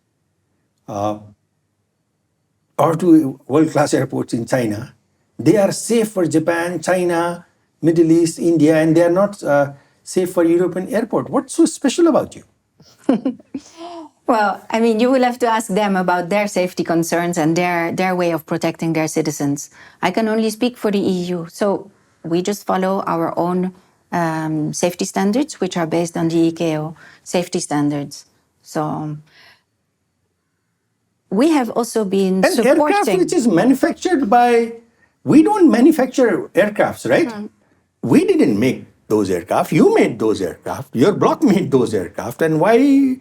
or to world-class airports in China. They are safe for Japan, China, Middle East, India, and they are not safe for European airport. What's so special about you? Well, you will have to ask them about their safety concerns and their way of protecting their citizens. I can only speak for the EU. So we just follow our own safety standards, which are based on the ICAO safety standards. So we have also been An aircraft which is manufactured by... We don't manufacture aircrafts, right? We didn't make those aircraft. You made those aircraft. Your bloc made those aircraft. And why...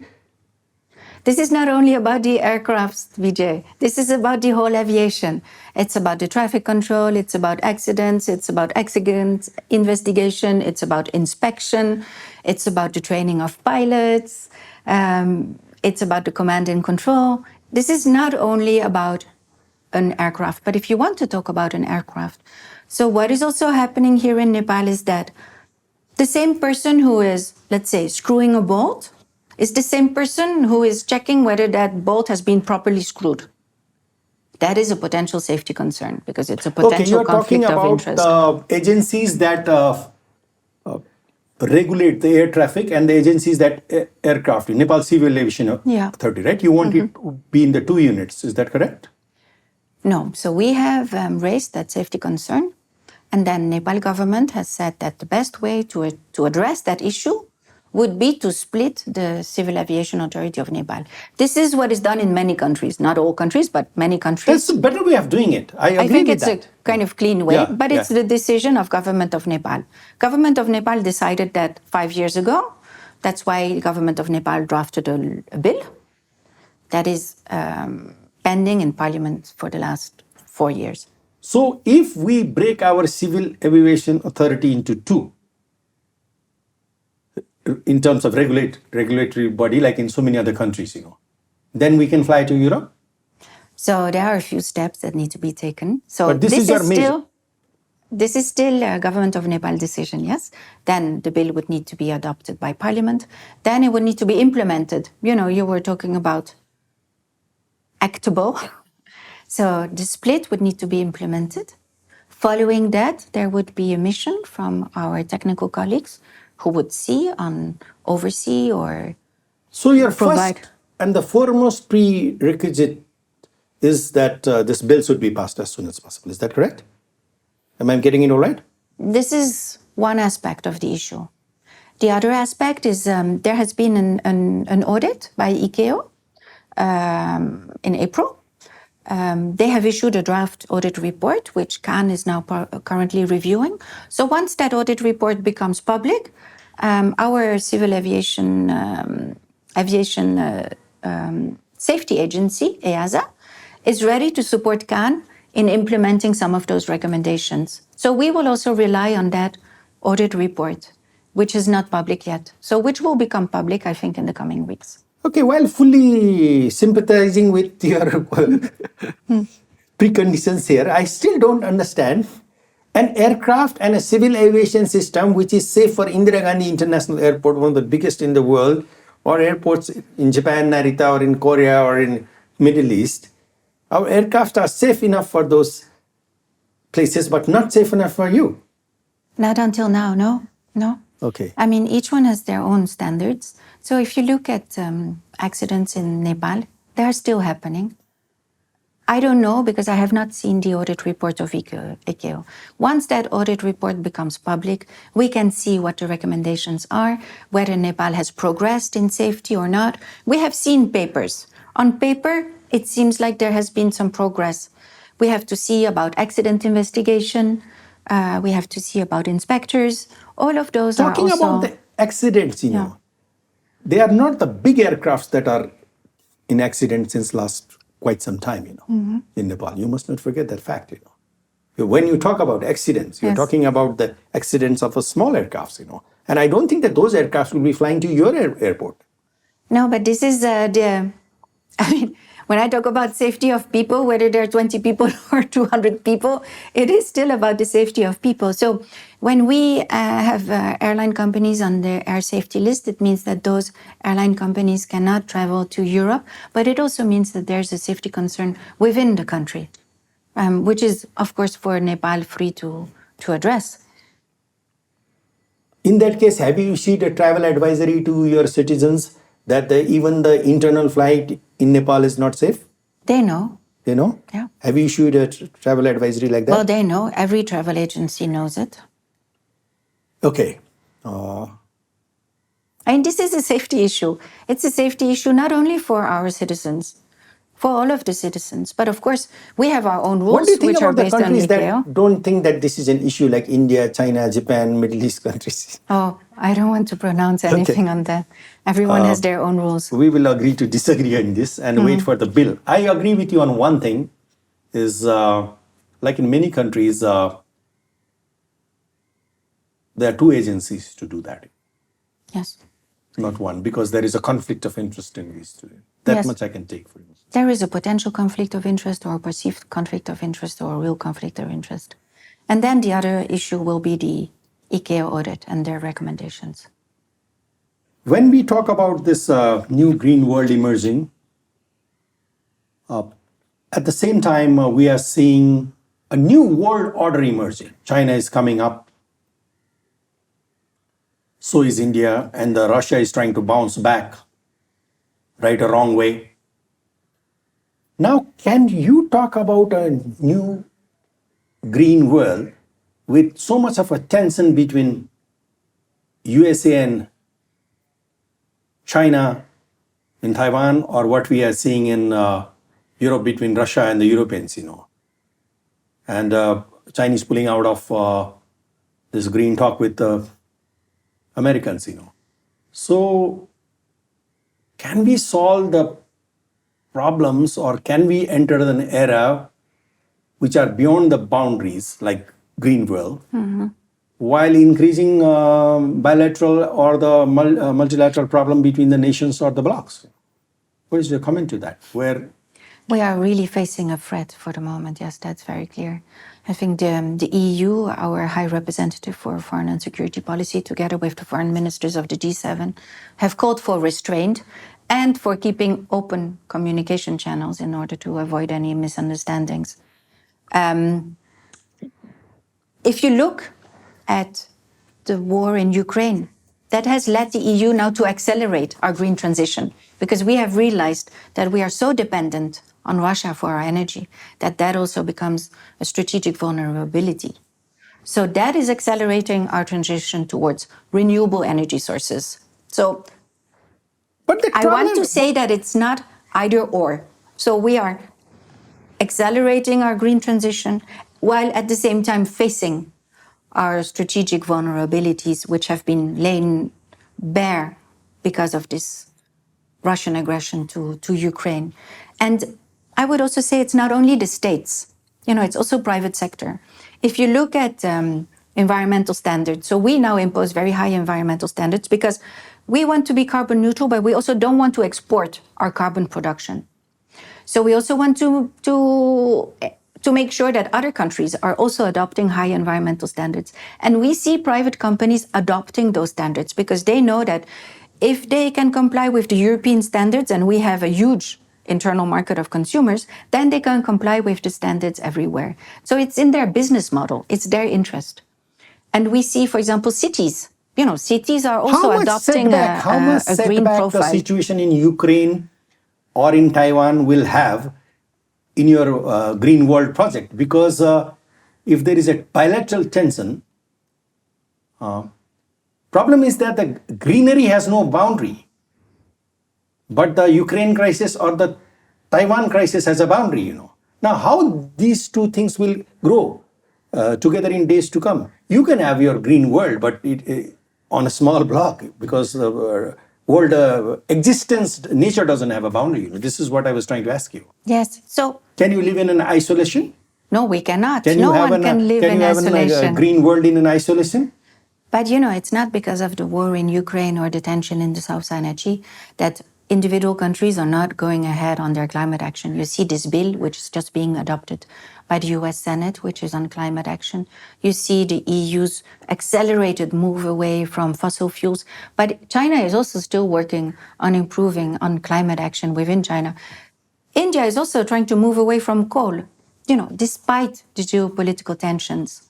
This is not only about the aircrafts, Vijay. This is about the whole aviation. It's about the traffic control, it's about accidents, it's about accident investigation, it's about inspection, it's about the training of pilots, it's about the command and control. This is not only about an aircraft, but if you want to talk about an aircraft. So what is also happening here in Nepal is that the same person who is, let's say, screwing a bolt is the same person who is checking whether that bolt has been properly screwed. That is a potential safety concern because it's a potential conflict of interest. Okay, you're talking about agencies that regulate the air traffic and the agencies that aircraft, Nepal Civil Aviation Authority, right? You want it to be in the two units, is that correct? No, so we have raised that safety concern, and then Nepal government has said that the best way to address that issue would be to split the Civil Aviation Authority of Nepal. This is what is done in many countries, not all countries, but many countries. That's a better way of doing it. I agree think with it's that. a kind of clean way, but it's the decision of government of Nepal. Government of Nepal decided that 5 years ago. That's why government of Nepal drafted a bill that is pending in parliament for the last 4 years. So if we break our Civil Aviation Authority into two, in terms of regulatory body, like in so many other countries, then we can fly to Europe? So there are a few steps that need to be taken. So But this is your measure. This is still a government of Nepal decision, yes? Then the bill would need to be adopted by parliament. Then it would need to be implemented. You were talking about actable. So the split would need to be implemented. Following that, there would be a mission from our technical colleagues who would oversee or So your provide. first and the foremost prerequisite is that this bill should be passed as soon as possible. Is that correct? Am I getting it all right? This is one aspect of the issue. The other aspect is there has been an audit by ICAO in April. They have issued a draft audit report, which Khan is now currently reviewing. So once that audit report becomes public, our Civil Aviation Safety Agency, EASA, is ready to support Khan in implementing some of those recommendations. So we will also rely on that audit report, which is not public yet. So which will become public, I think, in the coming weeks. Okay, while fully sympathizing with your preconditions here, I still don't understand an aircraft and a civil aviation system which is safe for Indira Gandhi International Airport, one of the biggest in the world, or airports in Japan, Narita, or in Korea, or in Middle East. Our aircraft are safe enough for those places, but not safe enough for you. Not until now, no. Okay. I mean, each one has their own standards. So if you look at accidents in Nepal, they are still happening. I don't know because I have not seen the audit report of ICAO. Once that audit report becomes public, we can see what the recommendations are, whether Nepal has progressed in safety or not. We have seen papers. On paper, it seems like there has been some progress. We have to see about accident investigation. We have to see about inspectors. All of those Talking are also... about the accidents, they are not the big aircrafts that are in accidents since last quite some time, in Nepal. You must not forget that fact, When you talk about accidents, you're talking about the accidents of a small aircrafts, And I don't think that those aircrafts will be flying to your airport. No, but this is when I talk about safety of people, whether there are 20 people or 200 people, it is still about the safety of people. So when we have airline companies on the air safety list, it means that those airline companies cannot travel to Europe, but it also means that there's a safety concern within the country, which is, of course, for Nepal free to address. In that case, have you issued a travel advisory to your citizens that even the internal flight in Nepal is not safe? They know. They know? Yeah. Have you issued a travel advisory like that? Well, they know. Every travel agency knows it. Okay. And this is a safety issue. It's a safety issue not only for our citizens, for all of the citizens. But of course, we have our own rules, What do you think which are about the based on countries ICAO. that don't think that this is an issue, like India, China, Japan, Middle East countries? Oh, I don't want to pronounce anything on that. Everyone has their own rules. We will agree to disagree on this and wait for the bill. I agree with you on one thing, is like in many countries, there are two agencies to do that. Yes. Not one, because there is a conflict of interest in these two. That Yes. much I can take for you. There is a potential conflict of interest or a perceived conflict of interest or a real conflict of interest. And then the other issue will be the ICAO audit and their recommendations. When we talk about this new green world emerging, at the same time, we are seeing a new world order emerging. China is coming up. So is India, and Russia is trying to bounce back, right or wrong way. Now, can you talk about a new green world with so much of a tension between USA and China in Taiwan, or what we are seeing in Europe between Russia and the Europeans, and Chinese pulling out of this green talk with the Americans, So, can we solve the problems, or can we enter an era which are beyond the boundaries, like green world, while increasing bilateral or the multilateral problem between the nations or the blocs? What is your comment to that? Where We are really facing a threat for the moment. Yes, that's very clear. I think the EU, our High Representative for Foreign and Security Policy, together with the foreign ministers of the G7, have called for restraint and for keeping open communication channels in order to avoid any misunderstandings. If you look at the war in Ukraine, that has led the EU now to accelerate our green transition, because we have realized that we are so dependent on Russia for our energy that also becomes a strategic vulnerability. So that is accelerating our transition towards renewable energy sources. So I want to say that it's not either or. So we are accelerating our green transition while at the same time facing our strategic vulnerabilities, which have been laid bare because of this Russian aggression to Ukraine. And I would also say it's not only the states, it's also private sector. If you look at environmental standards, so we now impose very high environmental standards because we want to be carbon neutral, but we also don't want to export our carbon production. So we also want to make sure that other countries are also adopting high environmental standards. And we see private companies adopting those standards because they know that if they can comply with the European standards, and we have a huge internal market of consumers, then they can comply with the standards everywhere. So it's in their business model, it's their interest. And we see, for example, cities. Cities are also adopting a green profile. The situation in Ukraine or in Taiwan will have in your Green World project, because if there is a bilateral tension, problem is that the greenery has no boundary, but the Ukraine crisis or the Taiwan crisis has a boundary, Now, how these two things will grow together in days to come? You can have your green world, but it on a small block, because the world existence, nature doesn't have a boundary. This is what I was trying to ask you. Yes. So can you live in an isolation? No, we cannot. Can no one can live in isolation. Can you have a green world in an isolation? But it's not because of the war in Ukraine or the tension in the South China Sea that individual countries are not going ahead on their climate action. You see this bill, which is just being adopted by the US Senate, which is on climate action. You see the EU's accelerated move away from fossil fuels. But China is also still working on improving on climate action within China. India is also trying to move away from coal, despite the geopolitical tensions.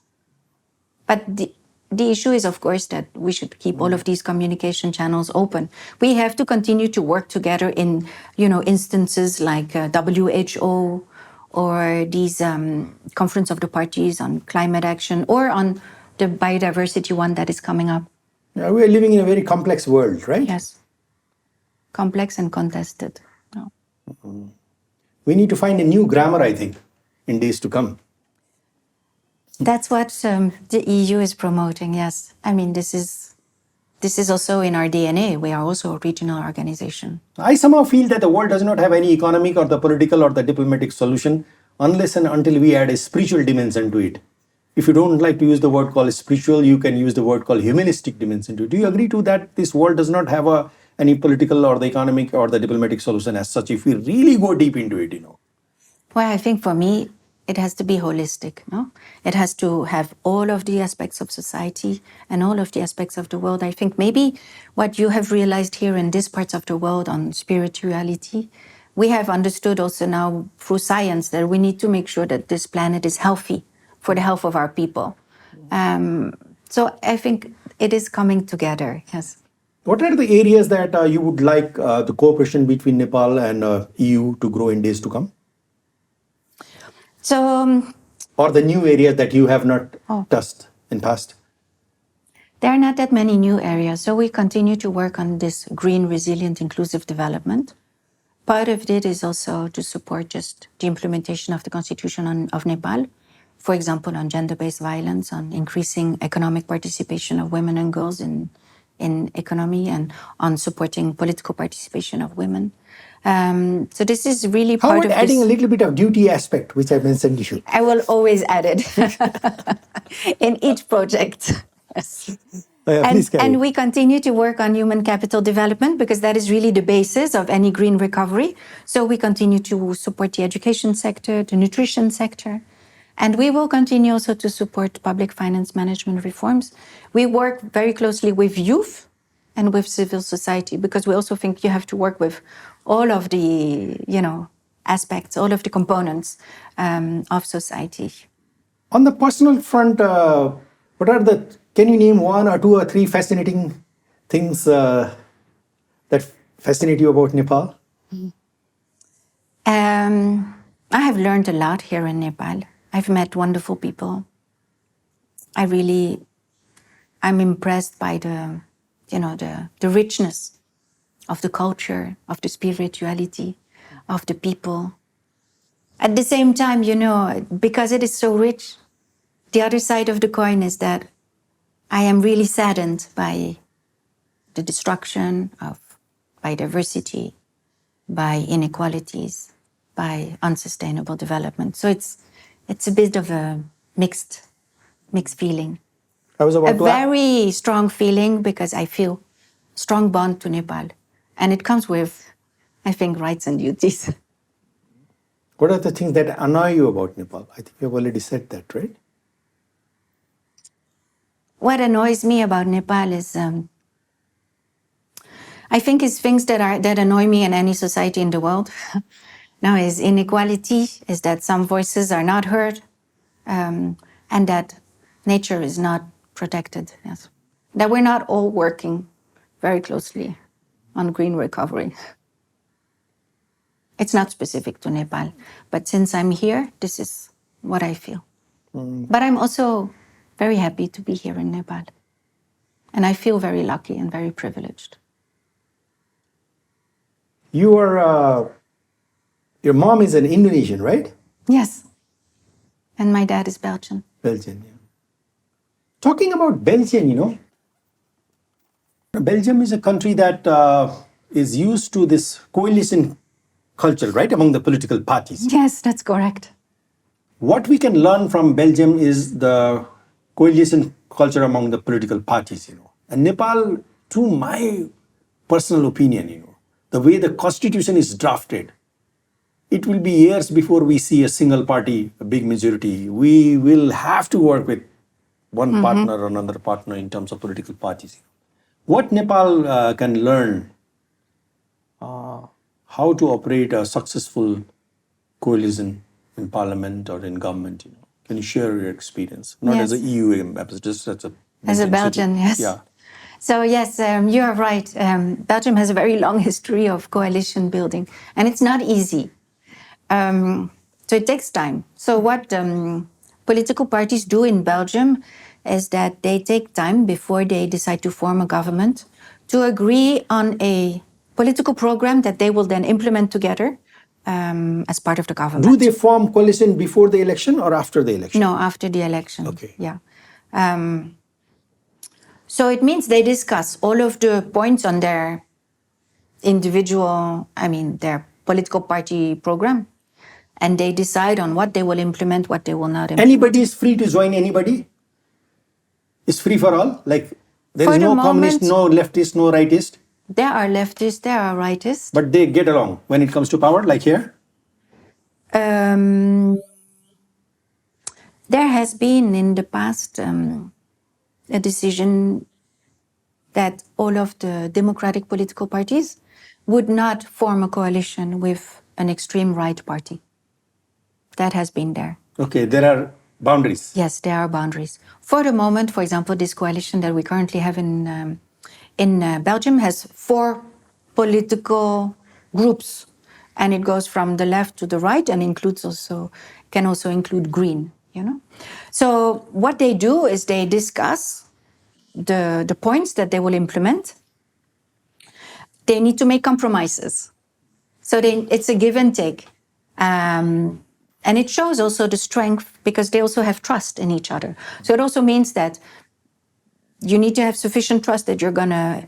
But the issue is, of course, that we should keep all of these communication channels open. We have to continue to work together in, instances like WHO or these Conference of the Parties on climate action, or on the biodiversity one that is coming up. Yeah, we are living in a very complex world, right? Yes. Complex and contested. No. Mm-hmm. We need to find a new grammar, I think, in days to come. That's what the EU is promoting, yes. I mean, this is also in our DNA. We are also a regional organization. I somehow feel that the world does not have any economic or the political or the diplomatic solution unless and until we add a spiritual dimension to it. If you don't like to use the word called spiritual, you can use the word called humanistic dimension to it. Do you agree to that? This world does not have any political or the economic or the diplomatic solution as such, if we really go deep into it, Well, I think for me, it has to be holistic, no? It has to have all of the aspects of society and all of the aspects of the world. I think maybe what you have realized here in these parts of the world on spirituality, we have understood also now through science that we need to make sure that this planet is healthy for the health of our people. So I think it is coming together, yes. What are the areas that you would like the cooperation between Nepal and EU to grow in days to come? So Or the new areas that you have not touched in past? there are not that many new areas. So we continue to work on this green, resilient, inclusive development. Part of it is also to support just the implementation of the Constitution of Nepal, for example, on gender-based violence, on increasing economic participation of women and girls in economy, and on supporting political participation of women. So this is really How part about of adding this. a little bit of duty aspect, which I mentioned to you? I will always add it in each project. Yes. Please carry. And we continue to work on human capital development because that is really the basis of any green recovery. So we continue to support the education sector, the nutrition sector, and we will continue also to support public finance management reforms. We work very closely with youth and with civil society because we also think you have to work with all of the, aspects, all of the components of society. On the personal front, can you name one or two or three fascinating things that fascinate you about Nepal? I have learned a lot here in Nepal. I've met wonderful people. I'm impressed by the richness of the culture, of the spirituality, of the people. At the same time, because it is so rich, the other side of the coin is that I am really saddened by the destruction of biodiversity, by inequalities, by unsustainable development. So it's a bit of a mixed feeling. I was about A very strong feeling because I feel strong bond to Nepal. And it comes with, I think, rights and duties. What are the things that annoy you about Nepal? I think you've already said that, right? What annoys me about Nepal is, I think, is things that annoy me in any society in the world. Now is inequality, is that some voices are not heard, and that nature is not protected. Yes. That we're not all working very closely on green recovery. It's not specific to Nepal, but since I'm here, this is what I feel. But I'm also very happy to be here in Nepal. And I feel very lucky and very privileged. Your mom is an Indonesian, right? Yes. And my dad is Belgian. Belgian, yeah. Talking about Belgium, Belgium is a country that is used to this coalition culture, right, among the political parties. Yes, that's correct. What we can learn from Belgium is the coalition culture among the political parties, And Nepal, to my personal opinion, the way the constitution is drafted, it will be years before we see a single party, a big majority. We will have to work with one partner or another partner in terms of political parties. What Nepal can learn how to operate a successful coalition in parliament or in government, Can you share your experience? Not as an EU ambassador, just as a Belgian, yes. Yeah. So yes, you are right. Belgium has a very long history of coalition building, and it's not easy. So it takes time. So what political parties do in Belgium is that they take time before they decide to form a government to agree on a political program that they will then implement together as part of the government. Do they form coalition before the election or after the election? No, after the election. Okay. Yeah. So it means they discuss all of the points on their their political party program, and they decide on what they will implement, what they will not implement. Anybody is free to join anybody? It's free for all? Like, there is no communist, no leftist, no rightist? There are leftists, there are rightists. But they get along when it comes to power, like here? There has been in the past a decision that all of the democratic political parties would not form a coalition with an extreme right party. That has been there. Okay, there are Boundaries. Yes, there are boundaries. For the moment, for example, this coalition that we currently have in Belgium has 4 political groups, and it goes from the left to the right, and can also include Green. So what they do is they discuss the points that they will implement. They need to make compromises. So it's a give and take. And it shows also the strength because they also have trust in each other. So it also means that you need to have sufficient trust that you're going to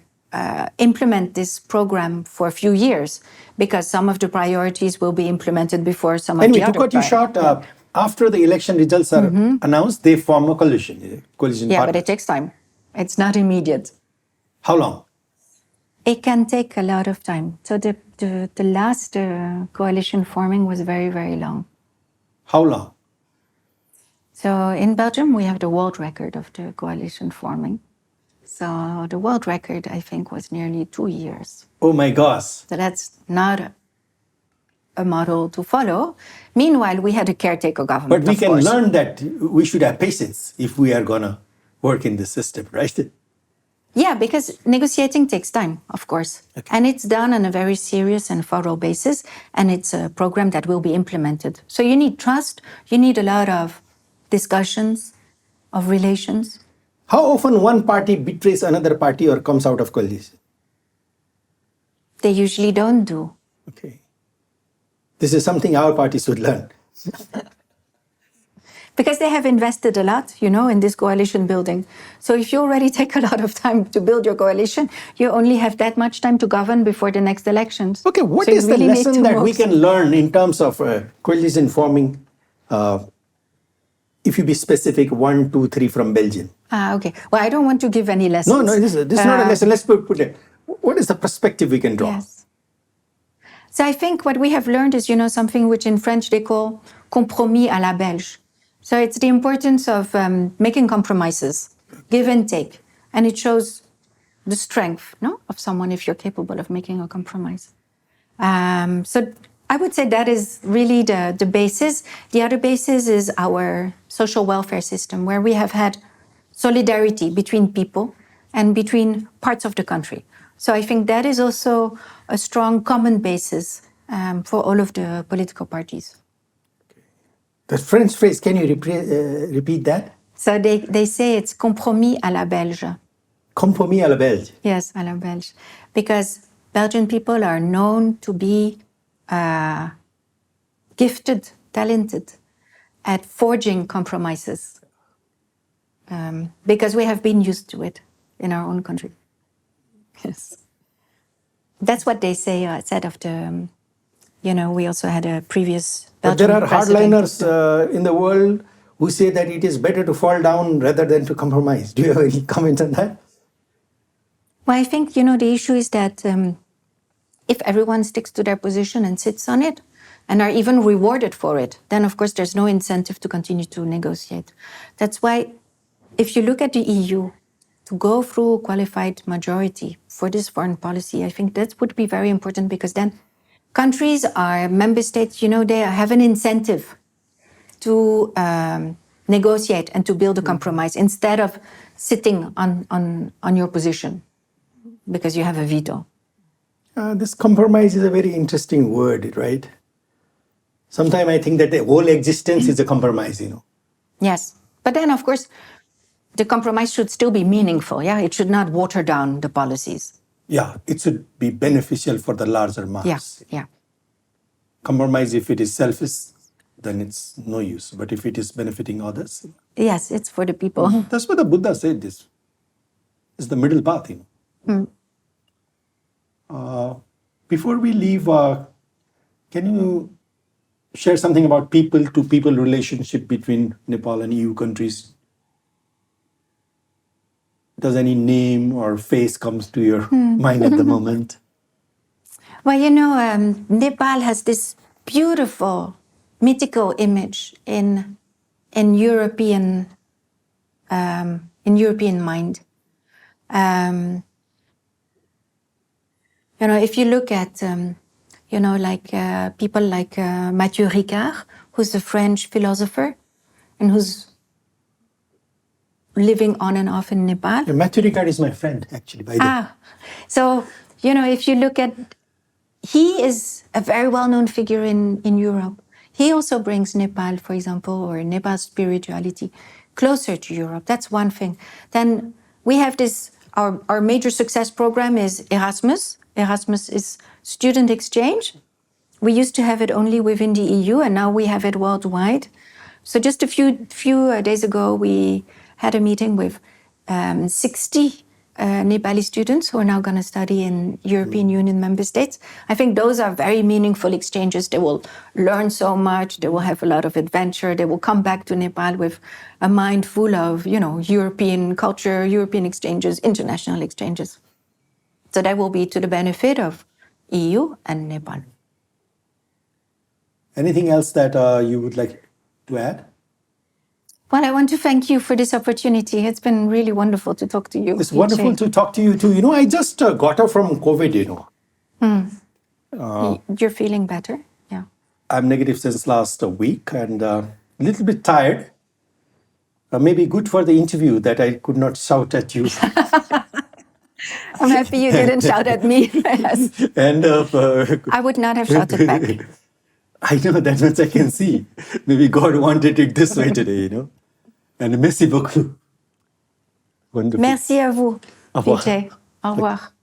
implement this program for a few years because some of the priorities will be implemented before some of the other. To cut you short, after the election results are announced, they form a coalition. Yeah, partners. but it takes time. It's not immediate. How long? It can take a lot of time. So the last coalition forming was very, very long. How long? So in Belgium, we have the world record of the coalition forming. So the world record, I think, was nearly 2 years. Oh my gosh. So that's not a model to follow. Meanwhile, we had a caretaker government. But we can learn that we should have patience if we are going to work in the system, right? Yeah, because negotiating takes time, of course. Okay. And it's done on a very serious and thorough basis, and it's a program that will be implemented. So you need trust, you need a lot of discussions, of relations. How often one party betrays another party or comes out of coalition? They usually don't do. Okay. This is something our party should learn. Because they have invested a lot, in this coalition building. So if you already take a lot of time to build your coalition, you only have that much time to govern before the next elections. Okay, what is the lesson that we can learn in terms of coalition forming? If you be specific, 1, 2, 3 from Belgium. Okay. Well, I don't want to give any lessons. No, this is not a lesson. Let's put it. What is the perspective we can draw? Yes. So I think what we have learned is, something which in French they call compromis à la Belge. So it's the importance of making compromises, give and take. And it shows the strength of someone if you're capable of making a compromise. So I would say that is really the basis. The other basis is our social welfare system, where we have had solidarity between people and between parts of the country. So I think that is also a strong common basis for all of the political parties. The French phrase, can you repeat that? So they say it's compromis à la Belge. Compromis à la Belge. Yes, à la Belge. Because Belgian people are known to be gifted, talented at forging compromises. Because we have been used to it in our own country. Yes. That's what they said of the, we also had a previous Belgian But there are president. hardliners in the world who say that it is better to fall down rather than to compromise. Do you have any comment on that? Well, I think, the issue is that if everyone sticks to their position and sits on it and are even rewarded for it, then of course there's no incentive to continue to negotiate. That's why if you look at the EU, to go through qualified majority for this foreign policy, I think that would be very important because then countries or member states, they have an incentive to negotiate and to build a compromise instead of sitting on your position because you have a veto. This compromise is a very interesting word, right? Sometimes I think that the whole existence is a compromise, Yes. But then, of course, the compromise should still be meaningful, yeah? It should not water down the policies. Yeah, it should be beneficial for the larger mass. Yeah. Compromise, if it is selfish, then it's no use. But if it is benefiting others... Yes, it's for the people. That's what the Buddha said, this is the middle path, Before we leave, can you share something about people-to-people relationship between Nepal and EU countries? Does any name or face comes to your mind at the moment? Well, Nepal has this beautiful, mythical image in European mind. If you look at, people like Mathieu Ricard, who's a French philosopher, and who's living on and off in Nepal. Matthew Ricard is my friend, actually, by the way. So, if you look at, he is a very well-known figure in Europe. He also brings Nepal, for example, or Nepal's spirituality closer to Europe. That's one thing. Then we have this, our major success program is Erasmus. Erasmus is student exchange. We used to have it only within the EU, and now we have it worldwide. So just a few days ago, we had a meeting with 60 Nepali students who are now going to study in European Union member states. I think those are very meaningful exchanges. They will learn so much. They will have a lot of adventure. They will come back to Nepal with a mind full of, European culture, European exchanges, international exchanges. So that will be to the benefit of EU and Nepal. Anything else that you would like to add? Well, I want to thank you for this opportunity. It's been really wonderful to talk to you. It's wonderful to talk to you too. I just got up from COVID, You're feeling better? Yeah. I'm negative since last week and a little bit tired. Maybe good for the interview that I could not shout at you. I'm happy you didn't shout at me. Yes. And I would not have shouted back. I know, that much I can see. Maybe God wanted it this way today, And merci beaucoup. Wonderful. Merci à vous, Au revoir. PJ. Au revoir.